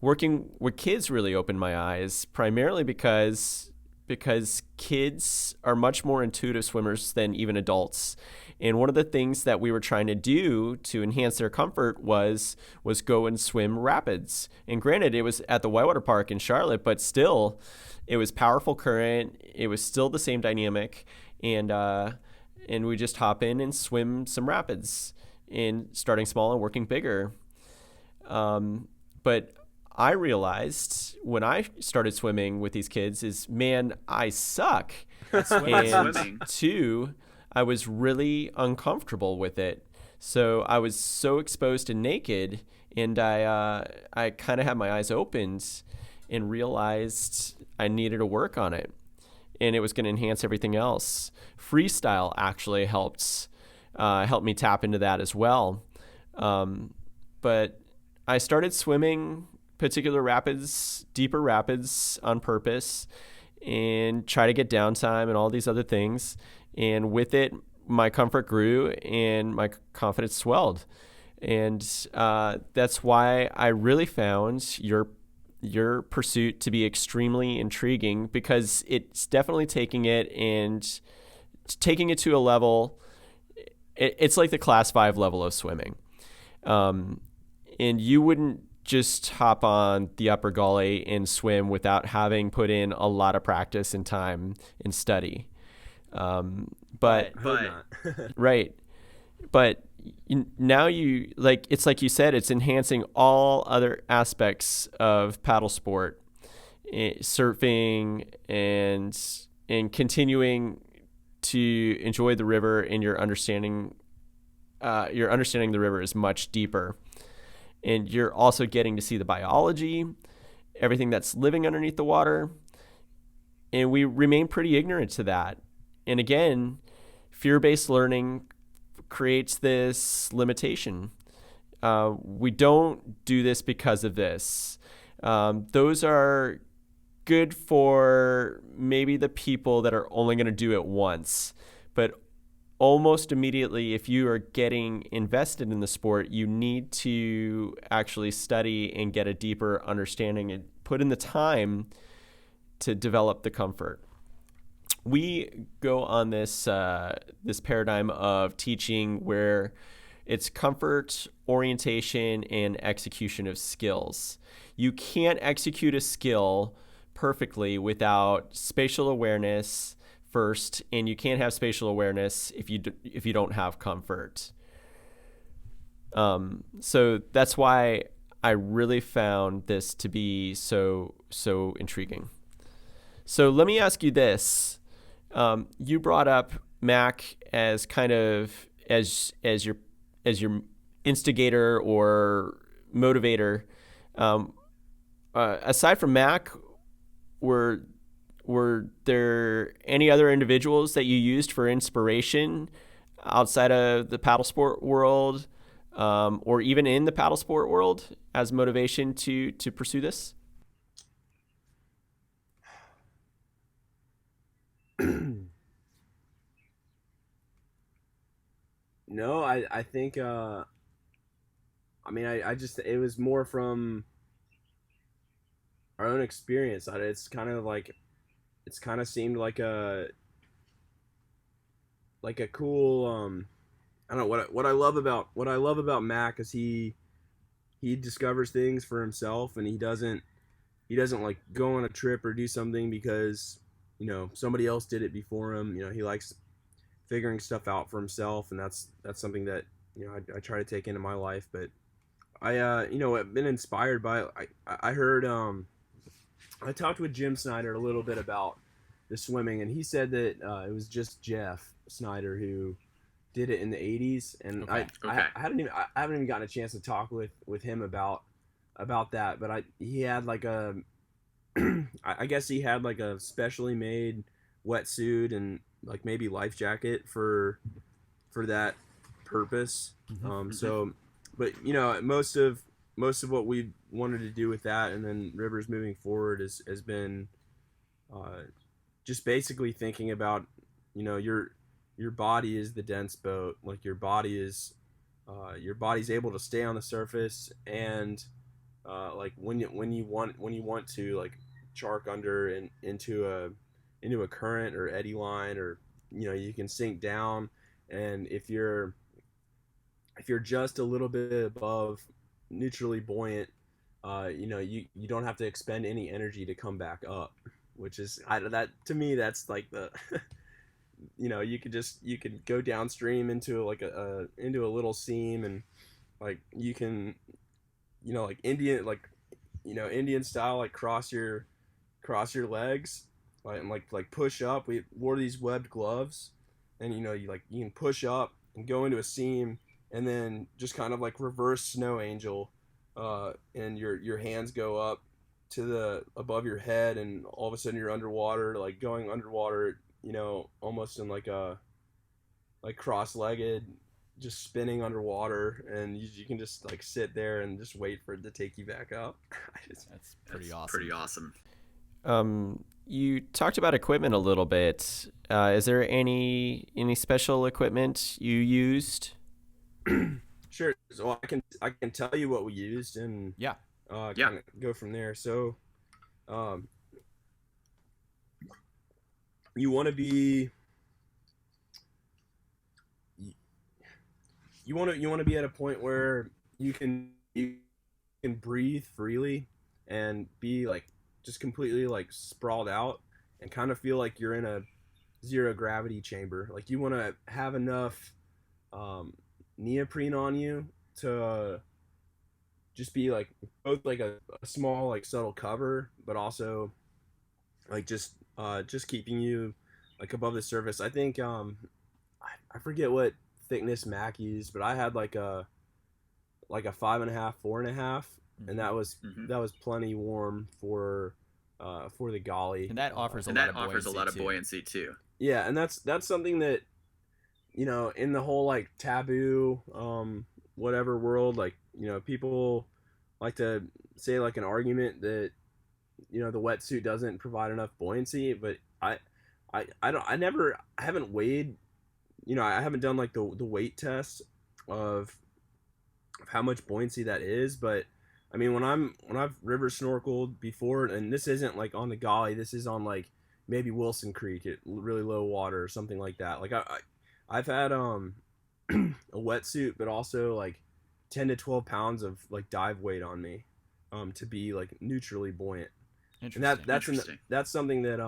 working with kids really opened my eyes, primarily because kids are much more intuitive swimmers than even adults. And one of the things that we were trying to do to enhance their comfort was go and swim rapids. And granted, it was at the whitewater park in Charlotte, but still, it was powerful current. It was still the same dynamic. And we just hop in and swim some rapids, and starting small and working bigger. But I realized when I started swimming with these kids is, man, I suck. And Swimming. two, I was really uncomfortable with it. So I was so exposed and naked, and I kind of had my eyes opened and realized I needed to work on it, and it was going to enhance everything else. Freestyle actually helped me tap into that as well. But I started swimming particular rapids, deeper rapids on purpose, and try to get downtime and all these other things. And with it, my comfort grew and my confidence swelled. And that's why I really found your pursuit to be extremely intriguing, because it's definitely taking it to a level. It's like the class 5 level of swimming. And you wouldn't just hop on the Upper Gauley and swim without having put in a lot of practice and time and study. But right. But now it's like you said, it's enhancing all other aspects of paddle sport, surfing, and continuing to enjoy the river, and your understanding the river is much deeper. And you're also getting to see the biology, everything that's living underneath the water. And we remain pretty ignorant to that. And again, fear-based learning creates this limitation. We don't do this because of this. Those are good for maybe the people that are only going to do it once. But almost immediately, if you are getting invested in the sport, you need to actually study and get a deeper understanding and put in the time to develop the comfort. We go on this paradigm of teaching where it's comfort, orientation, and execution of skills. You can't execute a skill perfectly without spatial awareness first, and you can't have spatial awareness if you don't have comfort. So that's why I really found this to be so intriguing. So let me ask you this. You brought up Mac as kind of as your instigator or motivator. Aside from Mac, were there any other individuals that you used for inspiration outside of the paddle sport world, or even in the paddle sport world, as motivation to pursue this? No, I think I just, it was more from our own experience. It's kind of seemed like a cool I don't know what I love about Mac is he discovers things for himself, and he doesn't like go on a trip or do something because somebody else did it before him. He likes figuring stuff out for himself, and that's something that I try to take into my life. But I've been inspired by, I heard I talked with Jim Snyder a little bit about the swimming, and he said that it was just Jeff Snyder who did it in the 80s, and Okay. I haven't even gotten a chance to talk with him about that, but he had like a I guess he had like a specially made wetsuit and like maybe life jacket for that purpose. So, but most of what we wanted to do with that, and then Rivers moving forward, has been just basically thinking about your body is the dense boat. Like your body's able to stay on the surface, and like when you want to like chark under and into a current or eddy line, or you can sink down, and if you're just a little bit above neutrally buoyant, you don't have to expend any energy to come back up, which is that to me, that's like the you could go downstream into like into a little seam, and like you can like Indian style, like cross your legs, like, and like push up. We wore these webbed gloves, and you can push up and go into a seam, and then just kind of like reverse snow angel, and your hands go up to the above your head, and all of a sudden you're underwater, like going underwater, almost in like cross-legged, just spinning underwater, and you can just like sit there and just wait for it to take you back up. That's pretty awesome. Pretty awesome. You talked about equipment a little bit. Is there any special equipment you used? Sure. So I can tell you what we used, and kind of go from there. So, you want to be at a point where you can breathe freely and be like just completely like sprawled out and kind of feel like you're in a zero gravity chamber. Like you want to have enough neoprene on you to just be like both like a small like subtle cover, but also like just keeping you like above the surface. I think I forget what thickness Mac used, but I had like a 5.5, 4.5, and that was plenty warm for the Gauley. And that offers a lot of buoyancy too. Yeah, and that's something that in the whole like taboo whatever world, like people like to say like an argument that the wetsuit doesn't provide enough buoyancy, but I haven't weighed, I haven't done like the weight test of how much buoyancy that is, but I mean when I've river snorkeled before, and this isn't like on the Gauley, this is on like maybe Wilson Creek at really low water or something like that. Like I've had a wetsuit, but also like 10 to 12 pounds of like dive weight on me to be like neutrally buoyant. And that's something that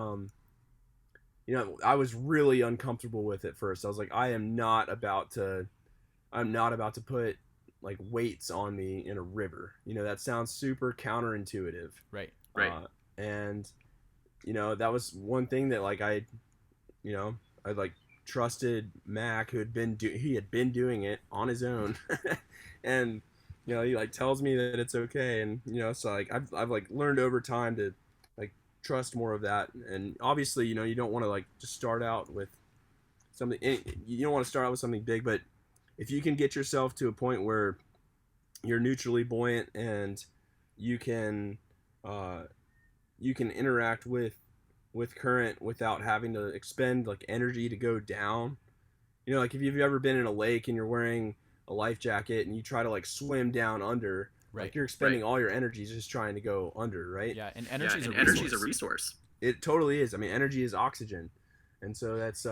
I was really uncomfortable with at first. I was like, I'm not about to put like weights on me in a river. That sounds super counterintuitive. Right. And that was one thing that like I like trusted Mac, who had been doing it on his own, and he like tells me that it's okay, and so like I've like learned over time to like trust more of that. And obviously you don't want to like just start out with something, you don't want to start out with something big, but if you can get yourself to a point where you're neutrally buoyant and you can interact with current without having to expend like energy to go down. Like if you've ever been in a lake and you're wearing a life jacket and you try to like swim down under, like you're expending all your energy just trying to go under, right? Yeah, and energy is a resource. It totally is. I mean, energy is oxygen, and so that's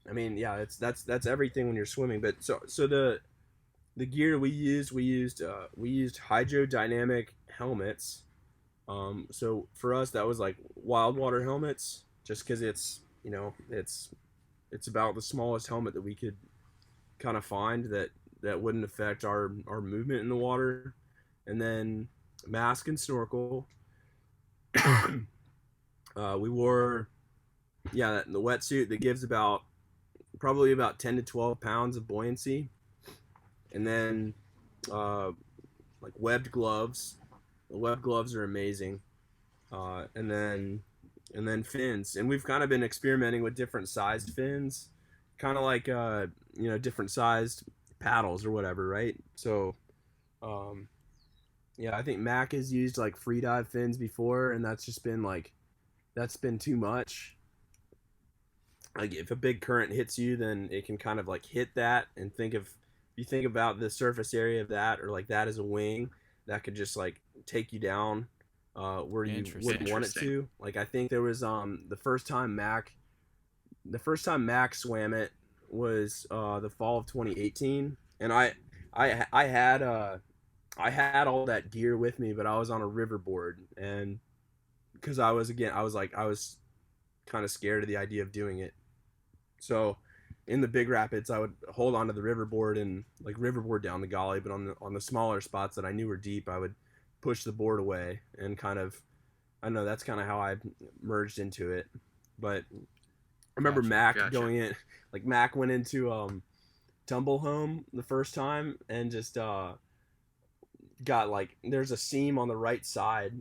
I mean, yeah, that's everything when you're swimming. But so the gear we used hydrodynamic helmets. So for us, that was like wildwater helmets, just because it's about the smallest helmet that we could kind of find that wouldn't affect our movement in the water. And then mask and snorkel. We wore the wetsuit that gives probably about 10 to 12 pounds of buoyancy, and then like webbed gloves. The webbed gloves are amazing, and then fins. And we've kind of been experimenting with different sized fins, kind of like different sized paddles or whatever, right? So I think Mac has used like free dive fins before, and that's been too much. Like if a big current hits you, then it can kind of like hit that, and you think about the surface area of that, or like that as a wing, that could just like take you down where you wouldn't want it to. Like I think there was the first time Mac swam it was the fall of 2018, and I had all that gear with me, but I was on a riverboard, and because I was kind of scared of the idea of doing it. So in the big rapids, I would hold onto the riverboard and like riverboard down the Gauley, but on the smaller spots that I knew were deep, I would push the board away and kind of, I don't know, that's kind of how I merged into it. But I remember Mac going in, like Mac went into tumble home the first time and just got like, there's a seam on the right side.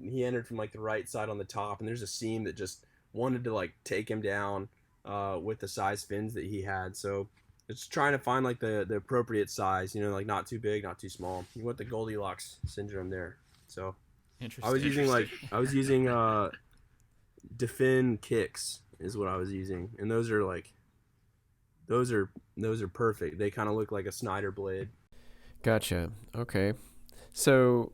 He entered from like the right side on the top, and there's a seam that just wanted to like take him down with the size fins that he had. So it's trying to find like the appropriate size, you know, like not too big, not too small. You want the Goldilocks syndrome there. So I was using Defin kicks is what I was using, and those are perfect. They kind of look like a Snyder blade. Gotcha. Okay. So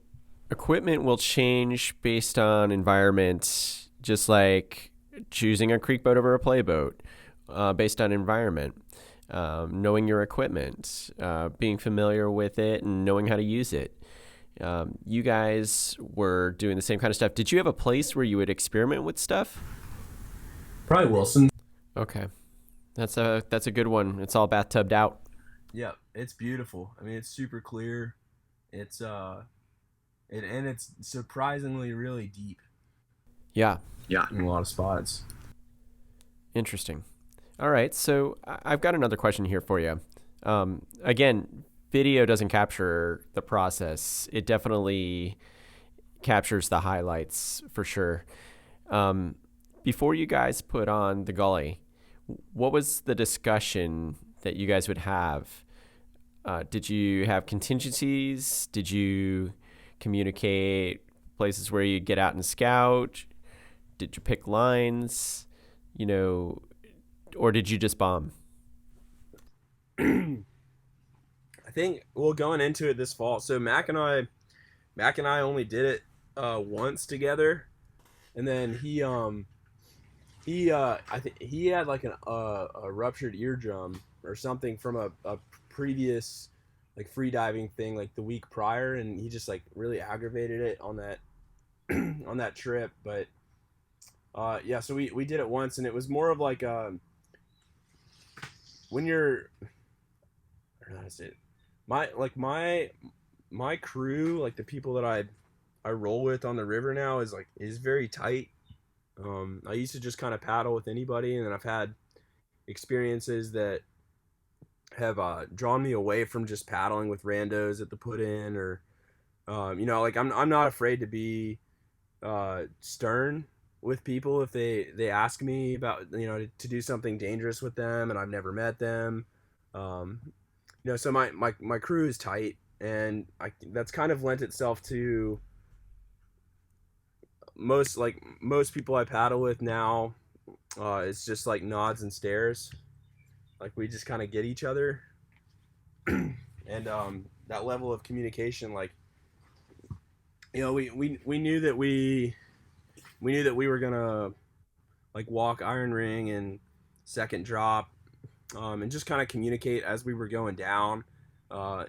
equipment will change based on environment, just like choosing a creek boat over a play boat, based on environment. Knowing your equipment, being familiar with it, and knowing how to use it. You guys were doing the same kind of stuff. Did you have a place where you would experiment with stuff? Probably Wilson. Okay, that's a good one. It's all bathtubed out. Yeah, it's beautiful. I mean, it's super clear. It's and it's surprisingly really deep. Yeah. In a lot of spots. Interesting. All right, so I've got another question here for you. Again, video doesn't capture the process. It definitely captures the highlights for sure. Before you guys put on the gully, what was the discussion that you guys would have? Did you have contingencies? Did you communicate places where you get out and scout? Did you pick lines? You know, or did you just bomb? I think, well, going into it this fall, so Mac and I only did it once together, and then I think he had like a ruptured eardrum or something from a previous like free diving thing like the week prior, and he just like really aggravated it on that on that trip. But yeah, so we did it once, and it was more of like when you're, I don't know how to say it. My crew, like the people that I roll with on the river now is very tight. I used to just kind of paddle with anybody, and then I've had experiences that have drawn me away from just paddling with randos at the put in, or you know, like I'm not afraid to be stern with people if they ask me about, you know, to do something dangerous with them and I've never met them. You know, so my crew is tight, and that's kind of lent itself to most people I paddle with now. It's just like nods and stares, like we just kind of get each other. And that level of communication, like, you know, we knew that we were gonna like walk iron ring and second drop, and just kind of communicate as we were going down.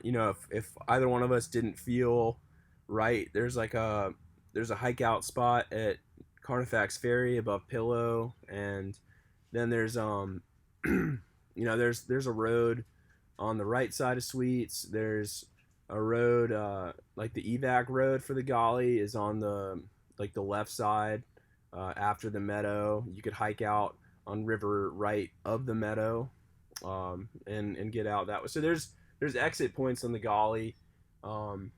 You know, if either one of us didn't feel right, there's a hike out spot at Carnifax Ferry above Pillow, and then there's you know, there's a road on the right side of Sweets. There's a road like the evac road for the Gauley is on the left side after the meadow. You could hike out on river right of the meadow and get out that way. So there's exit points on the Gauley, and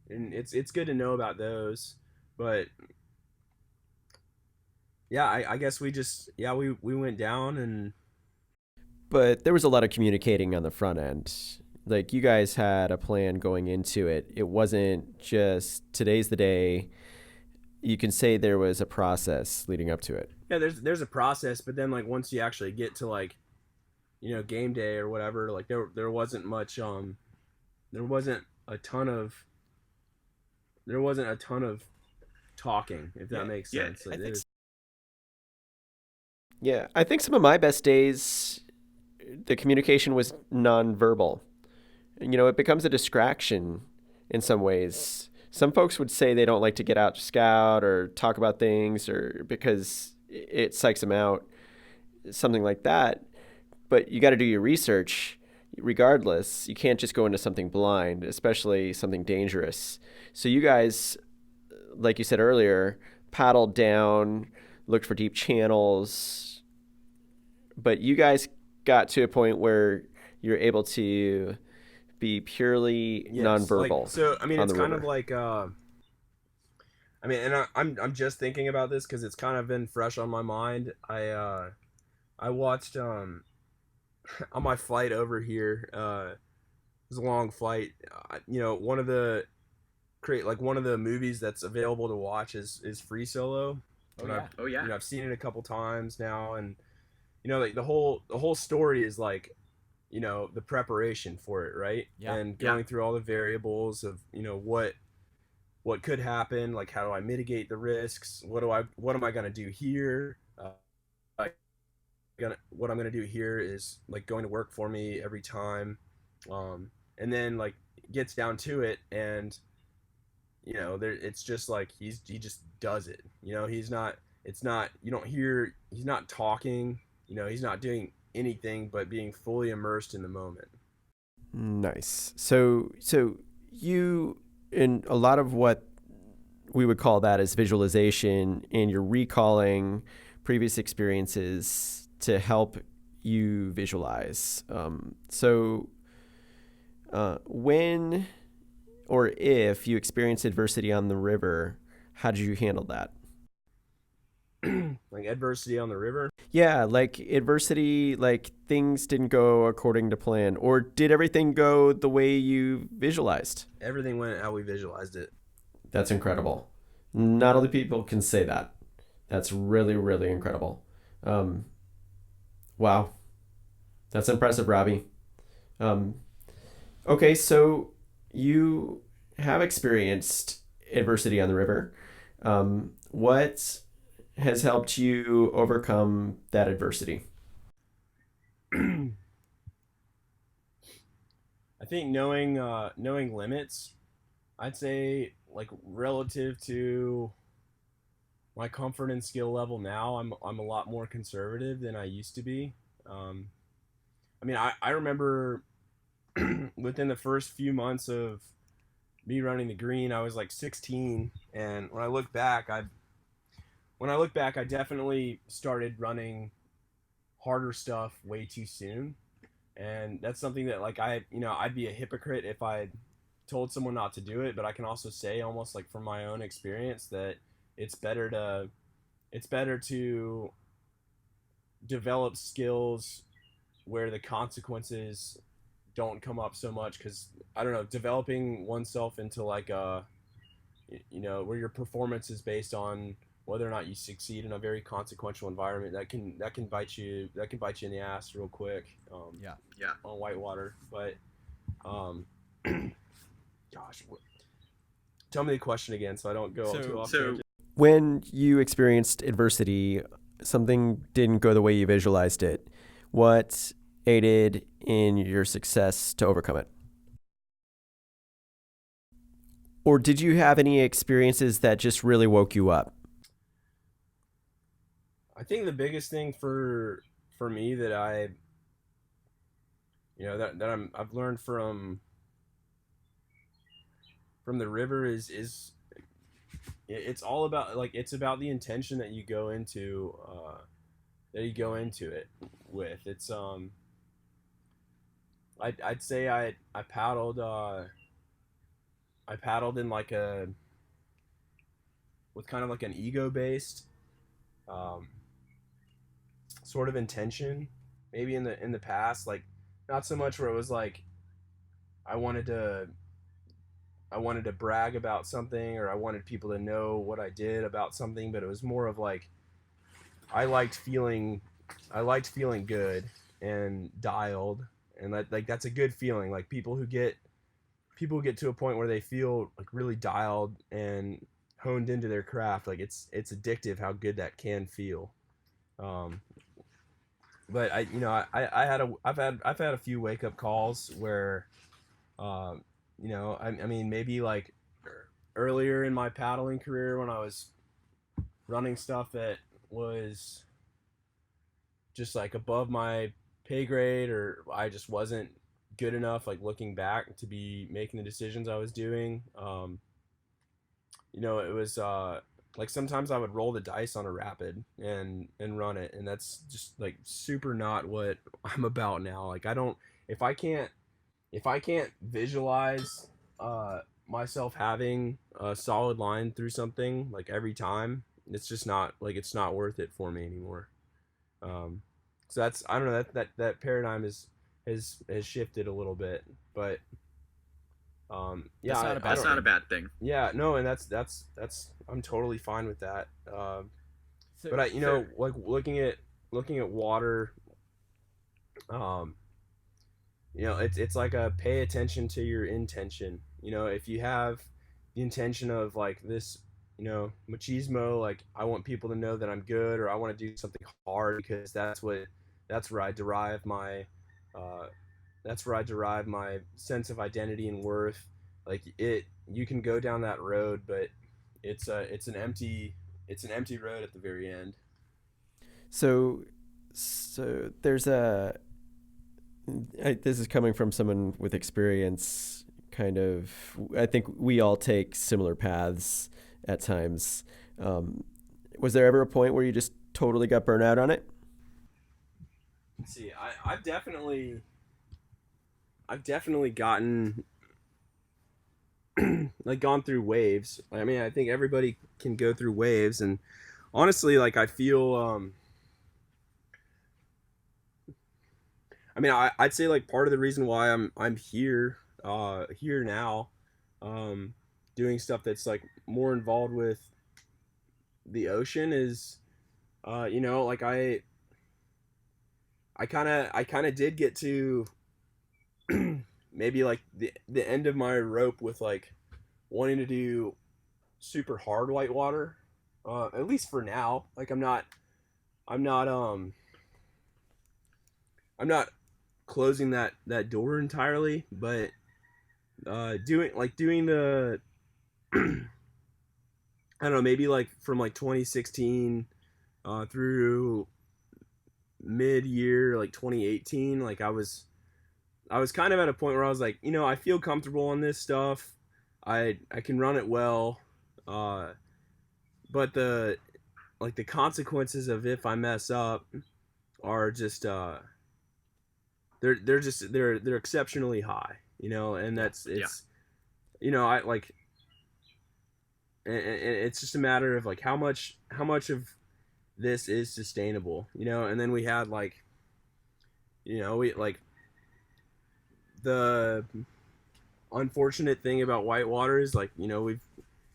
it's good to know about those. But yeah, I guess we went down, and But there was a lot of communicating on the front end. Like, you guys had a plan going into it. It wasn't just today's the day. You can say there was a process leading up to it. Yeah, there's a process, but then like once you actually get to like, you know, game day or whatever, like there wasn't much there wasn't a ton of talking, if that makes sense. Like, I think some of my best days, the communication was nonverbal. You know, it becomes a distraction in some ways. Some folks would say they don't like to get out to scout or talk about things, or because it psychs them out, something like that. But you got to do your research. regardless, you can't just go into something blind, especially something dangerous. So you guys, like you said earlier, paddled down, looked for deep channels, but you guys got to a point where you're able to be purely nonverbal. Like, so I mean, on it's the kind river. of like I mean, and I'm just thinking about this because it's kind of been fresh on my mind. I watched on my flight over here. It was a long flight. You know, one of the movies that's available to watch is Free Solo. Oh yeah. You know, I've seen it a couple times now, and you know, like the whole story is like, you know, the preparation for it, right? Yeah. And going through all the variables of, you know, what could happen, like how do I mitigate the risks? What am I gonna do here? What I'm gonna do here is like going to work for me every time, and then like gets down to it, and you know, it's just like he just does it. You know, he's not. It's not. You don't hear. He's not talking. You know, he's not doing anything but being fully immersed in the moment. Nice. So you, in a lot of what we would call that is visualization, and you're recalling previous experiences to help you visualize. When or if you experienced adversity on the river, how did you handle that? Like adversity on the river. Yeah, like adversity, like things didn't go according to plan, or did everything go the way you visualized? Everything went how we visualized it. That's incredible. Not all the people can say that. That's really, really incredible. Wow. That's impressive, Robbie. Okay, so you have experienced adversity on the river. What has helped you overcome that adversity? I think knowing limits, I'd say, like, relative to my comfort and skill level now, I'm a lot more conservative than I used to be. I mean, I remember within the first few months of me running the green, I was like 16, and when I look back, I definitely started running harder stuff way too soon, and that's something that, like, I'd be a hypocrite if I told someone not to do it, but I can also say, almost like from my own experience, that it's better to develop skills where the consequences don't come up so much, because I don't know, developing oneself into like a, you know, where your performance is based on whether or not you succeed in a very consequential environment, that can bite you in the ass real quick. Yeah. On whitewater. But gosh, tell me the question again so I don't go too off tangent. When you experienced adversity, something didn't go the way you visualized it. What aided in your success to overcome it? Or did you have any experiences that just really woke you up? I think the biggest thing for me that I've learned from the river is it's all about, like, it's about the intention that you go into it with. It's I'd say I paddled in like with kind of like an ego based sort of intention, maybe in the past, like, not so much where it was like I wanted to brag about something, or I wanted people to know what I did about something, but it was more of like I liked feeling good and dialed, and that's a good feeling. Like, people who get to a point where they feel like really dialed and honed into their craft, like it's addictive how good that can feel. But I've had a few wake up calls where I mean, maybe like earlier in my paddling career, when I was running stuff that was just like above my pay grade, or I just wasn't good enough, like looking back, to be making the decisions I was doing. It was like sometimes I would roll the dice on a rapid and run it, and that's just like super not what I'm about now. Like I don't if I can't visualize myself having a solid line through something like every time, it's just not like it's not worth it for me anymore. So that's I don't know that paradigm has shifted a little bit, but yeah, that's not a bad thing. yeah, no, and that's I'm totally fine with that. But like looking at water, it's like a pay attention to your intention. If you have the intention of like this, machismo, like I want people to know that I'm good, or I want to do something hard because that's where I derive my sense of identity and worth. Like you can go down that road, but it's an empty road at the very end. So there's this is coming from someone with experience. Kind of, I think we all take similar paths at times. Was there ever a point where you just totally got burnt out on it? Let's see, I've definitely gotten like gone through waves. I mean, I think everybody can go through waves, and honestly, like I feel I mean, I'd say like part of the reason why I'm here now, doing stuff that's like more involved with the ocean is, like I kind of did get to maybe like the end of my rope with like wanting to do super hard whitewater, at least for now. Like I'm not closing that door entirely, but doing the I don't know, maybe like from like 2016 through mid-year like 2018, like I was kind of at a point where I was like, I feel comfortable on this stuff. I can run it well, but the consequences of if I mess up are just they're exceptionally high, and I like, and it's just a matter of like how much of this is sustainable, and then we had like, we like the unfortunate thing about whitewater is like,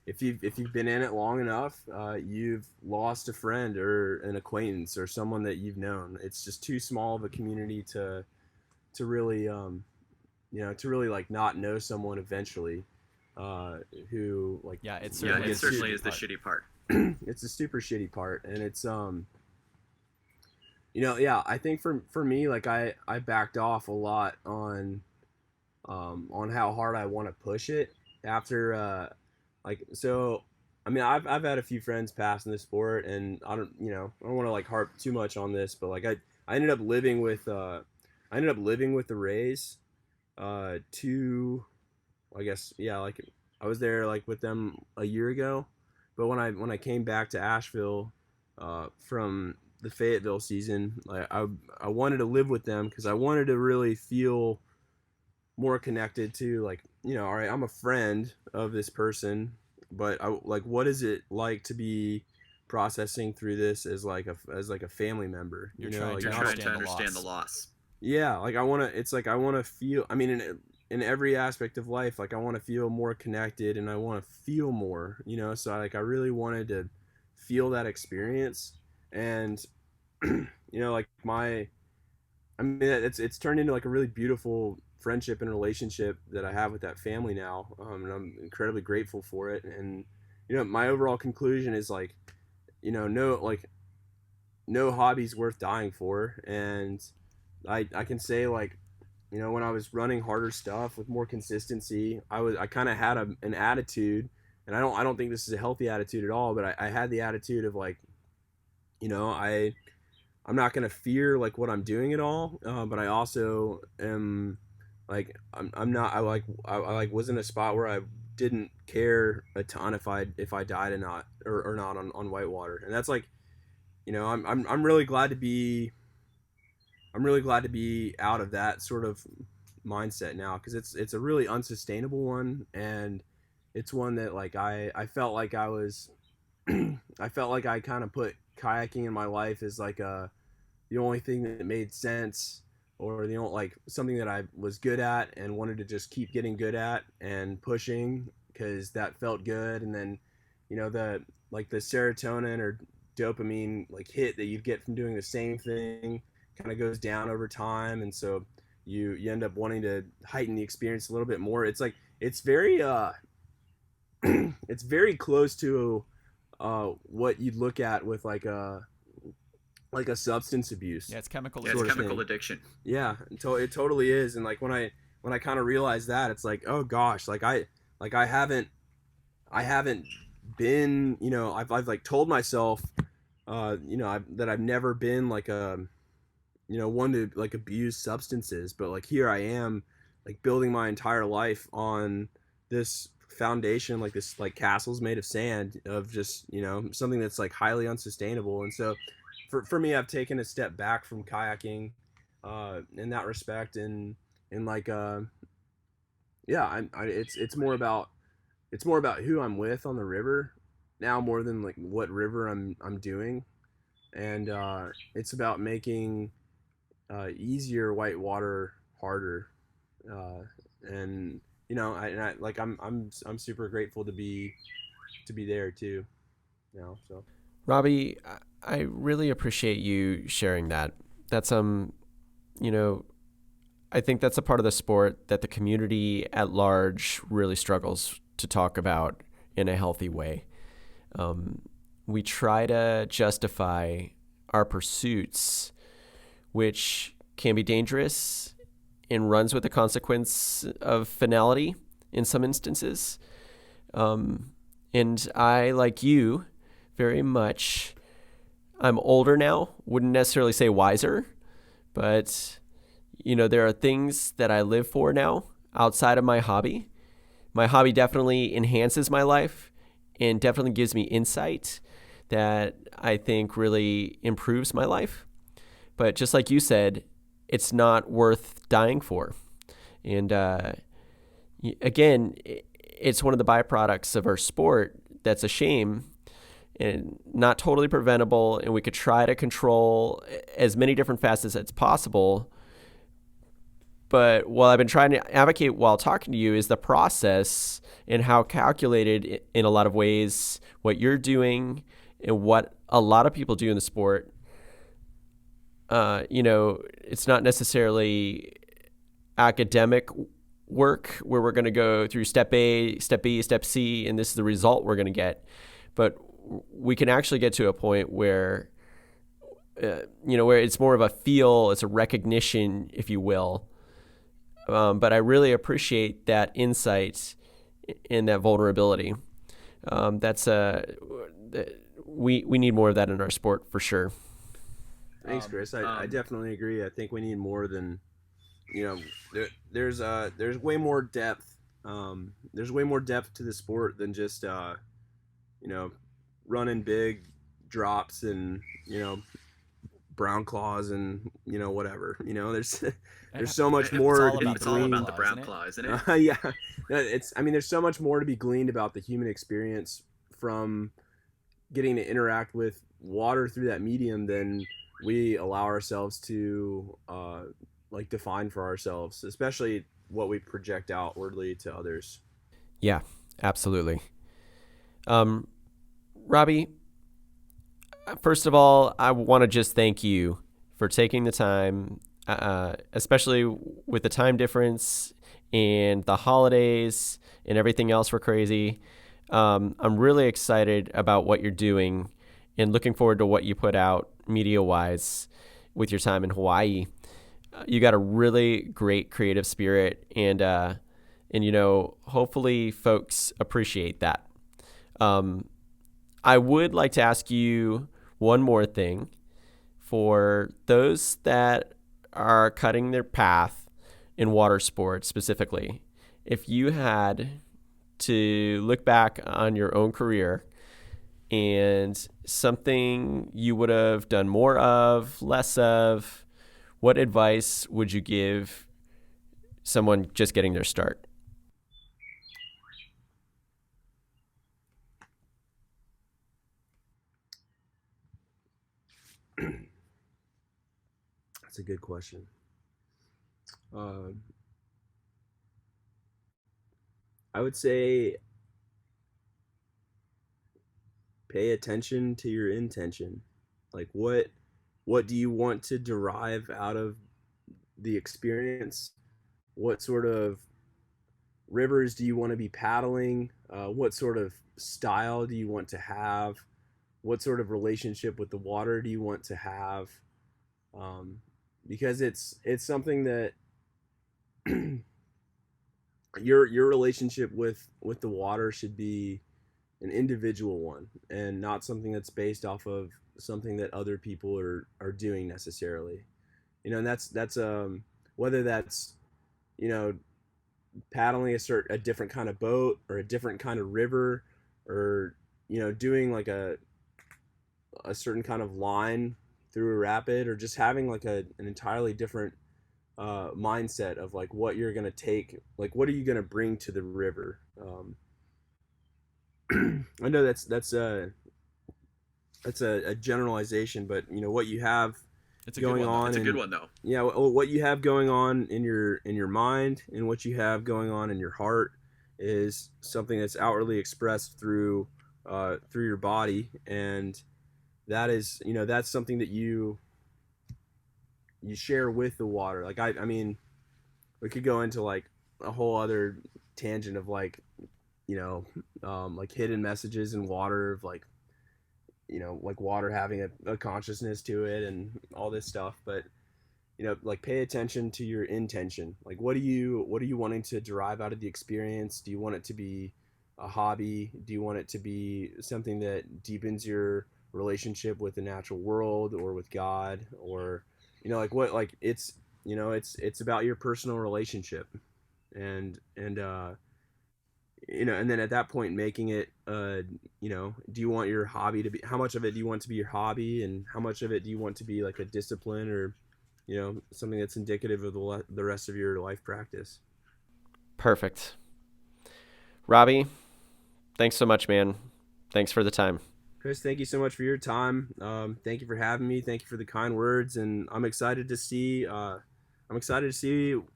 if you've been in it long enough, you've lost a friend or an acquaintance or someone that you've known. It's just too small of a community to really to really like not know someone eventually, who like, it certainly is the shitty part. It's the super shitty part, and it's I think for me, like I backed off a lot on how hard I want to push it after so I mean I've had a few friends pass in the sport, and I don't want to like harp too much on this, but like I ended up living with the Rays I guess, like I was there like with them a year ago, but when I came back to Asheville from the Fayetteville season, like I wanted to live with them because I wanted to really feel more connected to, like, all right, I'm a friend of this person, but what is it like to be processing through this as like a family member? You're trying to understand the loss. Yeah, like I want to feel, I mean, in every aspect of life, like I want to feel more connected, and I want to feel more, so like I really wanted to feel that experience. And like I mean, it's turned into like a really beautiful friendship and relationship that I have with that family now, and I'm incredibly grateful for it. And my overall conclusion is like, no hobby's worth dying for. And I can say, like, when I was running harder stuff with more consistency, I kind of had an attitude, and I don't think this is a healthy attitude at all, but I had the attitude of like, I'm not gonna fear like what I'm doing at all, but I also am like I'm not I like was in a spot where I didn't care a ton if I died or not on whitewater. And that's like, I'm really glad to be out of that sort of mindset now, because it's a really unsustainable one, and it's one that like I felt like I was I felt like I kind of put kayaking in my life as like the only thing that made sense, or the only like something that I was good at and wanted to just keep getting good at and pushing, because that felt good. And then the serotonin or dopamine like hit that you get from doing the same thing kind of goes down over time, and so you end up wanting to heighten the experience a little bit more. It's like it's very it's very close to what you'd look at with like a substance abuse. Yeah, it's chemical. Yeah, it's chemical addiction. Yeah, it totally is. And like when I kind of realized that, it's like, oh gosh, like I haven't been, I've like told myself, that I've never been like a, one to like abuse substances, but like here I am, like building my entire life on this foundation, like this like castles made of sand, of just something that's like highly unsustainable. And so for me, I've taken a step back from kayaking in that respect, and like it's more about who I'm with on the river now, more than like what river I'm doing. And it's about making easier whitewater harder, and I'm super grateful to be there too. So Robbie, I really appreciate you sharing that. That's I think that's a part of the sport that the community at large really struggles to talk about in a healthy way. We try to justify our pursuits, which can be dangerous and runs with the consequence of finality in some instances. And I, like you, very much, I'm older now, wouldn't necessarily say wiser, but there are things that I live for now outside of my hobby. My hobby definitely enhances my life and definitely gives me insight that I think really improves my life. But just like you said, it's not worth dying for. And again, it's one of the byproducts of our sport that's a shame and not totally preventable. And we could try to control as many different facets as possible. But what I've been trying to advocate while talking to you is the process and how calculated in a lot of ways what you're doing and what a lot of people do in the sport. It's not necessarily academic work where we're going to go through step A, step B, step C, and this is the result we're going to get. But we can actually get to a point where, where it's more of a feel, it's a recognition, if you will. But I really appreciate that insight and that vulnerability. We need more of that in our sport for sure. Thanks, Chris. I definitely agree. I think we need more than, there's way more depth. There's way more depth to the sport than just, running big drops and, brown claws and, whatever. There's so much more to be It's all gleaned. about the brown claw, isn't it? Yeah, there's so much more to be gleaned about the human experience from getting to interact with water through that medium than we allow ourselves to define for ourselves, especially what we project outwardly to others. Yeah, absolutely. Robbie, first of all, I want to just thank you for taking the time, especially with the time difference and the holidays and everything else for crazy. I'm really excited about what you're doing and looking forward to what you put out media-wise with your time in Hawaii. You got a really great creative spirit, and hopefully folks appreciate that. I would like to ask you one more thing. For those that are cutting their path in water sports specifically, if you had to look back on your own career and something you would have done more of, less of, what advice would you give someone just getting their start? That's a good question. I would say pay attention to your intention. Like what do you want to derive out of the experience? What sort of rivers do you want to be paddling? What sort of style do you want to have? What sort of relationship with the water do you want to have? Because it's something that your relationship with the water should be an individual one, and not something that's based off of something that other people are doing necessarily. And that's whether that's paddling a different kind of boat, or a different kind of river, or doing like a certain kind of line through a rapid, or just having like an entirely different mindset of like what you're gonna take, like what are you gonna bring to the river. I know that's a generalization, but what you have going on. It's a good one though. Yeah, what you have going on in your mind, and what you have going on in your heart is something that's outwardly expressed through your body, and that is that's something that you share with the water. Like I mean, we could go into like a whole other tangent of like like hidden messages in water, of like like water having a consciousness to it and all this stuff. But like pay attention to your intention. Like what are you wanting to derive out of the experience? Do you want it to be a hobby? Do you want it to be something that deepens your relationship with the natural world or with God? Or like what, like it's it's about your personal relationship, and and then at that point making it do you want your hobby to be, how much of it do you want to be your hobby, and how much of it do you want to be like a discipline, or something that's indicative of the rest of your life practice. Perfect. Robbie, thanks so much, man. Thanks for the time. Chris, thank you so much for your time. Thank you for having me. Thank you for the kind words, and I'm excited to see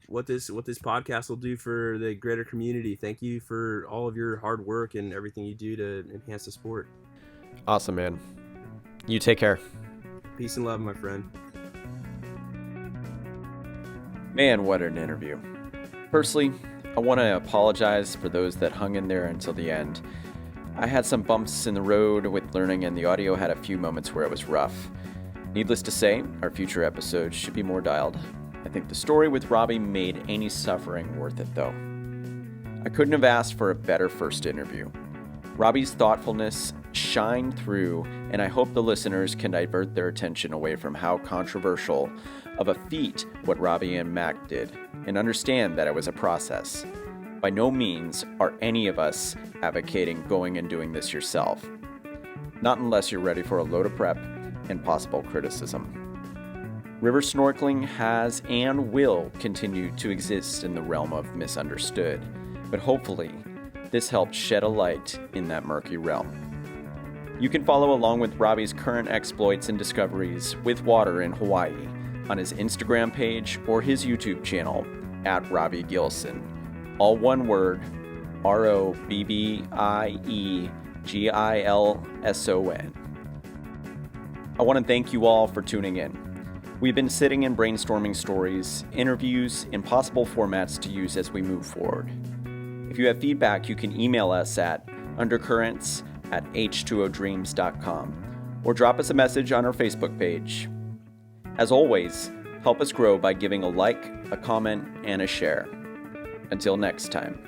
what this podcast will do for the greater community. Thank you for all of your hard work and everything you do to enhance the sport. Awesome, man. You take care. Peace and love, my friend. Man, what an interview. Firstly, I want to apologize for those that hung in there until the end. I had some bumps in the road with learning, and the audio had a few moments where it was rough. Needless to say, our future episodes should be more dialed. I think the story with Robbie made any suffering worth it, though. I couldn't have asked for a better first interview. Robbie's thoughtfulness shined through, and I hope the listeners can divert their attention away from how controversial of a feat what Robbie and Mac did, and understand that it was a process. By no means are any of us advocating going and doing this yourself. Not unless you're ready for a load of prep and possible criticism. River snorkeling has and will continue to exist in the realm of misunderstood, but hopefully this helped shed a light in that murky realm. You can follow along with Robbie's current exploits and discoveries with water in Hawaii on his Instagram page or his YouTube channel at Robbie Gilson. All one word, ROBBIEGILSON. I want to thank you all for tuning in. We've been sitting and brainstorming stories, interviews, and possible formats to use as we move forward. If you have feedback, you can email us at undercurrents@h2odreams.com or drop us a message on our Facebook page. As always, help us grow by giving a like, a comment, and a share. Until next time.